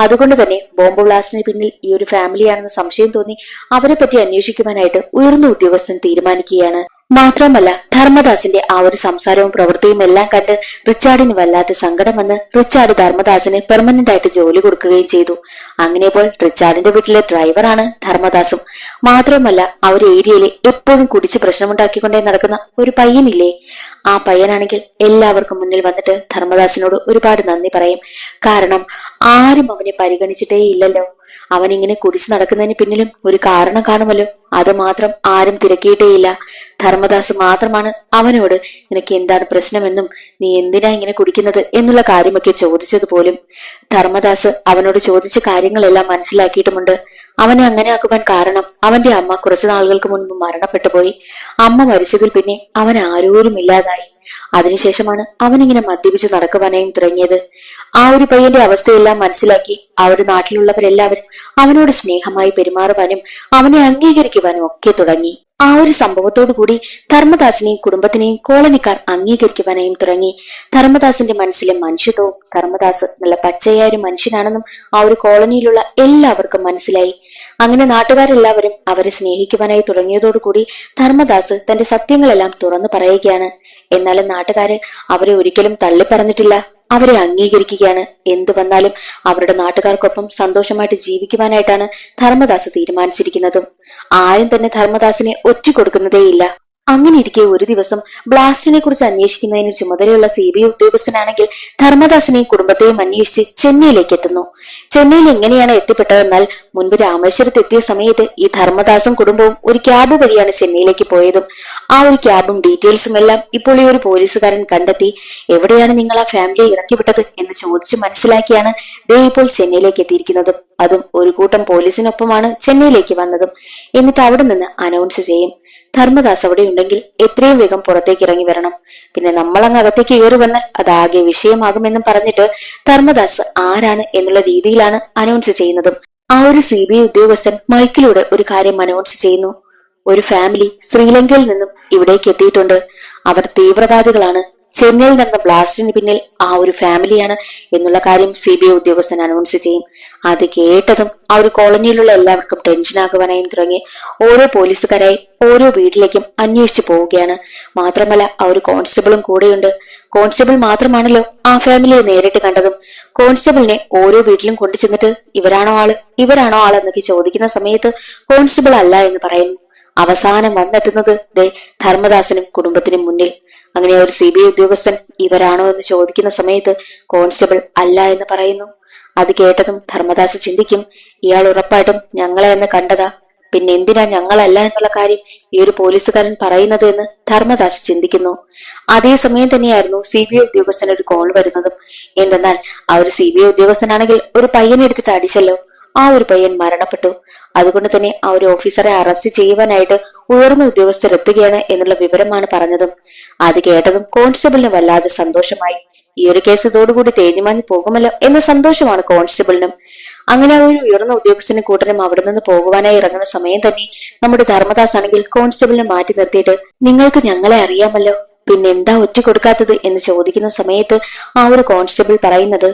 Speaker 1: അതുകൊണ്ട് തന്നെ ബോംബ് ബ്ലാസ്റ്റിന് പിന്നിൽ ഈ ഒരു ഫാമിലിയാണെന്ന് സംശയം തോന്നി അവരെ പറ്റി അന്വേഷിക്കുവാനായിട്ട് ഉയർന്ന ഉദ്യോഗസ്ഥൻ തീരുമാനിക്കുകയാണ്. മാത്രമല്ല ധർമ്മദാസിന്റെ ആ ഒരു സംസാരവും പ്രവൃത്തിയും എല്ലാം കണ്ട് റിച്ചാർഡിന് വല്ലാത്ത സങ്കടം വന്ന് റിച്ചാർഡ് ധർമ്മദാസിന് പെർമനന്റ് ആയിട്ട് ജോലി കൊടുക്കുകയും ചെയ്തു. അങ്ങനെയപ്പോൾ റിച്ചാർഡിന്റെ വീട്ടിലെ ഡ്രൈവറാണ് ധർമ്മദാസും. മാത്രമല്ല ആ ഒരു ഏരിയയിൽ എപ്പോഴും കുടിച്ച് പ്രശ്നമുണ്ടാക്കിക്കൊണ്ടേ നടക്കുന്ന ഒരു പയ്യനില്ലേ, ആ പയ്യനാണെങ്കിൽ എല്ലാവർക്കും മുന്നിൽ വന്നിട്ട് ധർമ്മദാസിനോട് ഒരുപാട് നന്ദി പറയും. കാരണം ആരും അവനെ പരിഗണിച്ചിട്ടേ ഇല്ലല്ലോ. അവനിങ്ങനെ കുടിച്ചു നടക്കുന്നതിന് പിന്നിലും ഒരു കാരണം കാണുമല്ലോ, അത് മാത്രം ആരും തിരക്കിയിട്ടേയില്ല. ധർമ്മദാസ് മാത്രമാണ് അവനോട് നിനക്ക് എന്താണ് പ്രശ്നമെന്നും നീ എന്തിനാ ഇങ്ങനെ കുടിക്കുന്നത് എന്നുള്ള കാര്യമൊക്കെ ചോദിച്ചത് പോലും. ധർമ്മദാസ് അവനോട് ചോദിച്ച കാര്യങ്ങളെല്ലാം മനസ്സിലാക്കിയിട്ടുമുണ്ട്. അവനെ അങ്ങനെ ആക്കുവാൻ കാരണം അവന്റെ അമ്മ കുറച്ചു നാളുകൾക്ക് മുൻപ് മരണപ്പെട്ടു പോയി. അമ്മ മരിച്ചതിൽ പിന്നെ അവൻ ആരോരും ഇല്ലാതായി. അതിനുശേഷമാണ് അവനിങ്ങനെ മദ്യപിച്ച് നടക്കുവാനായും തുടങ്ങിയത്. ആ ഒരു പയ്യന്റെ അവസ്ഥയെല്ലാം മനസ്സിലാക്കി ആ ഒരു നാട്ടിലുള്ളവരെല്ലാവരും അവനോട് സ്നേഹമായി പെരുമാറുവാനും അവനെ അംഗീകരിക്കുവാനും ഒക്കെ തുടങ്ങി. ആ ഒരു സംഭവത്തോടു കൂടി ധർമ്മദാസിനെയും കുടുംബത്തിനെയും കോളനിക്കാർ അംഗീകരിക്കുവാനായും തുടങ്ങി. ധർമ്മദാസിന്റെ മനസ്സിലെ മനുഷ്യത്വവും ധർമ്മദാസ് നല്ല പച്ചയായ ഒരു മനുഷ്യനാണെന്നും ആ ഒരു കോളനിയിലുള്ള എല്ലാവർക്കും മനസ്സിലായി. അങ്ങനെ നാട്ടുകാരെല്ലാവരും അവരെ സ്നേഹിക്കുവാനായി തുടങ്ങിയതോടുകൂടി ധർമ്മദാസ് തന്റെ സത്യങ്ങളെല്ലാം തുറന്നു പറയുകയാണ്. എന്നാലും നാട്ടുകാര് അവരെ ഒരിക്കലും തള്ളിപ്പറഞ്ഞിട്ടില്ല, അവരെ അംഗീകരിക്കുകയാണ്. എന്തു വന്നാലും അവരുടെ നാട്ടുകാർക്കൊപ്പം സന്തോഷമായിട്ട് ജീവിക്കുവാനായിട്ടാണ് ധർമ്മദാസ് തീരുമാനിച്ചിരിക്കുന്നതും. ആരും തന്നെ ധർമ്മദാസിനെ ഒറ്റുകൊടുക്കുന്നതേയില്ല. അങ്ങനെ ഇരിക്കെ ഒരു ദിവസം ബ്ലാസ്റ്റിനെ കുറിച്ച് അന്വേഷിക്കുന്നതിന് ചുമതലയുള്ള CBI ഉദ്യോഗസ്ഥനാണെങ്കിൽ ധർമ്മദാസിനെയും കുടുംബത്തെയും അന്വേഷിച്ച് ചെന്നൈയിലേക്ക് എത്തുന്നു. ചെന്നൈയിൽ എങ്ങനെയാണ് എത്തിപ്പെട്ടതെന്നാൽ മുൻപ് രാമേശ്വരത്ത് എത്തിയ സമയത്ത് ഈ ധർമ്മദാസും കുടുംബവും ഒരു ക്യാബ് വഴിയാണ് ചെന്നൈയിലേക്ക് പോയതും. ആ ഒരു ക്യാബും ഡീറ്റെയിൽസും എല്ലാം ഇപ്പോൾ ഈ ഒരു പോലീസുകാരൻ കണ്ടെത്തി എവിടെയാണ് നിങ്ങൾ ആ ഫാമിലിയെ ഇറക്കിവിട്ടത് എന്ന് ചോദിച്ച് മനസ്സിലാക്കിയാണ് ദേ ഇപ്പോൾ ചെന്നൈയിലേക്ക് എത്തിയിരിക്കുന്നതും. അതും ഒരു കൂട്ടം പോലീസിനൊപ്പമാണ് ചെന്നൈയിലേക്ക് വന്നതും. എന്നിട്ട് അവിടെ നിന്ന് അനൗൺസ് ചെയ്യും, ധർമ്മദാസ് അവിടെ ഉണ്ടെങ്കിൽ എത്രയും വേഗം പുറത്തേക്ക് ഇറങ്ങി വരണം, പിന്നെ നമ്മൾ അങ്ങ് അകത്തേക്ക് കയറി വന്നാൽ അതാകെ വിഷയമാകുമെന്നും പറഞ്ഞിട്ട് ധർമ്മദാസ് ആരാണ് എന്നുള്ള രീതിയിലാണ് അനൗൺസ് ചെയ്യുന്നതും. ആ ഒരു CBI ഉദ്യോഗസ്ഥൻ മൈക്കിലൂടെ ഒരു കാര്യം അനൗൺസ് ചെയ്യുന്നു, ഒരു ഫാമിലി ശ്രീലങ്കയിൽ നിന്നും ഇവിടേക്ക് എത്തിയിട്ടുണ്ട്, അവർ തീവ്രവാദികളാണ്, ചെന്നൈയിൽ നടന്ന ബ്ലാസ്റ്റിന് പിന്നിൽ ആ ഒരു ഫാമിലിയാണ് എന്നുള്ള കാര്യം CBI ഉദ്യോഗസ്ഥൻ അനൗൺസ് ചെയ്യും. അത് കേട്ടതും ആ ഒരു കോളനിയിലുള്ള എല്ലാവർക്കും ടെൻഷനാകുവാനായും തുടങ്ങി. ഓരോ പോലീസുകാരായി ഓരോ വീട്ടിലേക്കും അന്വേഷിച്ചു പോവുകയാണ്. മാത്രമല്ല ആ ഒരു കോൺസ്റ്റബിളും കൂടെയുണ്ട്. കോൺസ്റ്റബിൾ മാത്രമാണല്ലോ ആ ഫാമിലിയെ നേരിട്ട് കണ്ടതും. കോൺസ്റ്റബിളിനെ ഓരോ വീട്ടിലും കൊണ്ടു ചെന്നിട്ട് ഇവരാണോ ആള് എന്നൊക്കെ ചോദിക്കുന്ന സമയത്ത് കോൺസ്റ്റബിൾ അല്ല എന്ന് പറയുന്നു. അവസാനം വന്നെത്തുന്നത് ദേ ധർമ്മദാസിനും കുടുംബത്തിനും മുന്നിൽ. അങ്ങനെ ഒരു CBI ഉദ്യോഗസ്ഥൻ ഇവരാണോ എന്ന് ചോദിക്കുന്ന സമയത്ത് കോൺസ്റ്റബിൾ അല്ല എന്ന് പറയുന്നു. അത് കേട്ടതും ധർമ്മദാസ് ചിന്തിക്കും, ഇയാൾ ഉറപ്പായിട്ടും ഞങ്ങളെ എന്ന് കണ്ടതാ, പിന്നെ എന്തിനാ ഞങ്ങളല്ല എന്നുള്ള കാര്യം ഈ ഒരു പോലീസുകാരൻ പറയുന്നത് എന്ന് ധർമ്മദാസ് ചിന്തിക്കുന്നു. അതേസമയം തന്നെയായിരുന്നു CBI ഉദ്യോഗസ്ഥന് ഒരു കോൾ വരുന്നതും. എന്തെന്നാൽ ആ ഒരു CBI ഉദ്യോഗസ്ഥനാണെങ്കിൽ ഒരു പയ്യനെ എടുത്തിട്ട് അടിച്ചല്ലോ, ആ ഒരു പയ്യൻ മരണപ്പെട്ടു. അതുകൊണ്ട് തന്നെ ആ ഒരു ഓഫീസറെ അറസ്റ്റ് ചെയ്യുവാനായിട്ട് ഉയർന്ന ഉദ്യോഗസ്ഥർ എത്തുകയാണ് എന്നുള്ള വിവരമാണ് പറഞ്ഞതും. അത് കേട്ടതും കോൺസ്റ്റബിളിന് വല്ലാതെ സന്തോഷമായി. ഈ ഒരു കേസ് ഇതോടുകൂടി തേഞ്ഞുമാഞ്ഞു പോകുമല്ലോ എന്ന സന്തോഷമാണ് കോൺസ്റ്റബിളിനും. അങ്ങനെ ആ ഒരു ഉയർന്ന ഉദ്യോഗസ്ഥനും കൂട്ടരും അവിടെ നിന്ന് പോകുവാനായി ഇറങ്ങുന്ന സമയം തന്നെ നമ്മുടെ ധർമ്മദാസ് ആണെങ്കിൽ കോൺസ്റ്റബിളിനെ മാറ്റി നിർത്തിയിട്ട്, നിങ്ങൾക്ക് ഞങ്ങളെ അറിയാമല്ലോ, പിന്നെന്താ ഒറ്റ കൊടുക്കാത്തത് എന്ന് ചോദിക്കുന്ന സമയത്ത് ആ ഒരു കോൺസ്റ്റബിൾ പറയുന്നത്,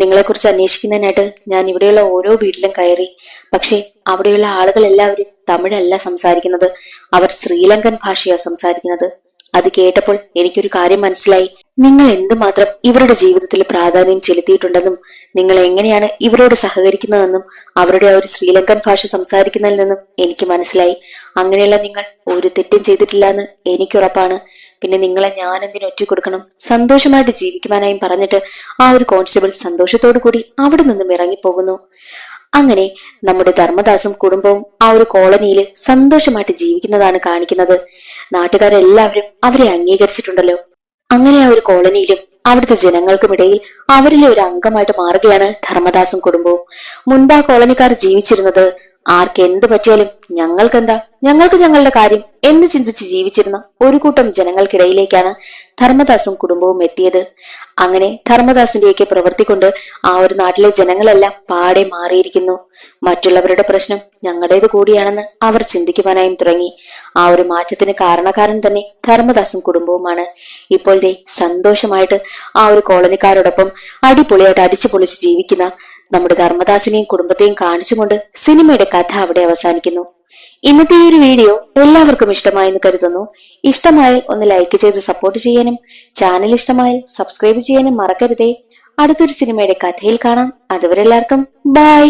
Speaker 1: നിങ്ങളെക്കുറിച്ച് അന്വേഷിക്കുന്നതിനായിട്ട് ഞാൻ ഇവിടെയുള്ള ഓരോ വീട്ടിലും കയറി. പക്ഷെ അവിടെയുള്ള ആളുകൾ എല്ലാവരും തമിഴല്ല സംസാരിക്കുന്നത്, അവർ ശ്രീലങ്കൻ ഭാഷയാ സംസാരിക്കുന്നത്. അത് കേട്ടപ്പോൾ എനിക്കൊരു കാര്യം മനസ്സിലായി. നിങ്ങൾ എന്തുമാത്രം ഇവരുടെ ജീവിതത്തിൽ പ്രാധാന്യം ചെലുത്തിയിട്ടുണ്ടെന്നും നിങ്ങൾ എങ്ങനെയാണ് ഇവരോട് സഹകരിക്കുന്നതെന്നും അവരുടെ ആ ഒരു ശ്രീലങ്കൻ ഭാഷ സംസാരിക്കുന്നതിൽ നിന്നും എനിക്ക് മനസ്സിലായി. അങ്ങനെയുള്ള നിങ്ങൾ ഒരു തെറ്റും ചെയ്തിട്ടില്ല എന്ന് എനിക്കുറപ്പാണ്. പിന്നെ നിങ്ങളെ ഞാൻ എന്തിനു ഒറ്റ കൊടുക്കണം, സന്തോഷമായിട്ട് ജീവിക്കുവാനായും പറഞ്ഞിട്ട് ആ ഒരു കോൺസ്റ്റബിൾ സന്തോഷത്തോടു കൂടി അവിടെ നിന്നും ഇറങ്ങിപ്പോകുന്നു. അങ്ങനെ നമ്മുടെ ധർമ്മദാസും കുടുംബവും ആ ഒരു കോളനിയിൽ സന്തോഷമായിട്ട് ജീവിക്കുന്നതാണ് കാണിക്കുന്നത്. നാട്ടുകാരെല്ലാവരും അവരെ അംഗീകരിച്ചിട്ടുണ്ടല്ലോ. അങ്ങനെ ആ ഒരു കോളനിയിലും അവിടുത്തെ ജനങ്ങൾക്കുമിടയിൽ അവരിലെ ഒരു അംഗമായിട്ട് മാറുകയാണ് ധർമ്മദാസും കുടുംബവും. മുൻപ് ആ കോളനിക്കാർ ജീവിച്ചിരുന്നത് ആർക്ക് എന്ത് പറ്റിയാലും ഞങ്ങൾക്കെന്താ, ഞങ്ങൾക്ക് ഞങ്ങളുടെ കാര്യം എന്ന് ചിന്തിച്ച് ജീവിച്ചിരുന്ന ഒരു കൂട്ടം ജനങ്ങൾക്കിടയിലേക്കാണ് ധർമ്മദാസും കുടുംബവും എത്തിയത്. അങ്ങനെ ധർമ്മദാസിന്റെയൊക്കെ പ്രവൃത്തി കൊണ്ട് ആ ഒരു നാട്ടിലെ ജനങ്ങളെല്ലാം പാടെ മാറിയിരിക്കുന്നു. മറ്റുള്ളവരുടെ പ്രശ്നം ഞങ്ങളുടേത് കൂടിയാണെന്ന് അവർ ചിന്തിക്കുവാനായും തുടങ്ങി. ആ ഒരു മാറ്റത്തിന് കാരണക്കാരൻ തന്നെ ധർമ്മദാസും കുടുംബവുമാണ്. ഇപ്പോൾ ദേ സന്തോഷമായിട്ട് ആ ഒരു കോളനിക്കാരോടൊപ്പം അടിപൊളിയായിട്ട് അടിച്ചു പൊളിച്ച് ജീവിക്കുന്ന നമ്മുടെ ധർമ്മദാസിനെയും കുടുംബത്തെയും കാണിച്ചുകൊണ്ട് സിനിമയുടെ കഥ അവിടെ അവസാനിക്കുന്നു. ഇന്നത്തെ ഈ ഒരു വീഡിയോ എല്ലാവർക്കും ഇഷ്ടമായെന്ന് കരുതുന്നു. ഇഷ്ടമായാൽ ഒന്ന് ലൈക്ക് ചെയ്ത് സപ്പോർട്ട് ചെയ്യാനും ചാനൽ ഇഷ്ടമായാൽ സബ്സ്ക്രൈബ് ചെയ്യാനും മറക്കരുതേ. അടുത്തൊരു സിനിമയുടെ കഥയിൽ കാണാം. അതുവരെ എല്ലാവർക്കും ബൈ.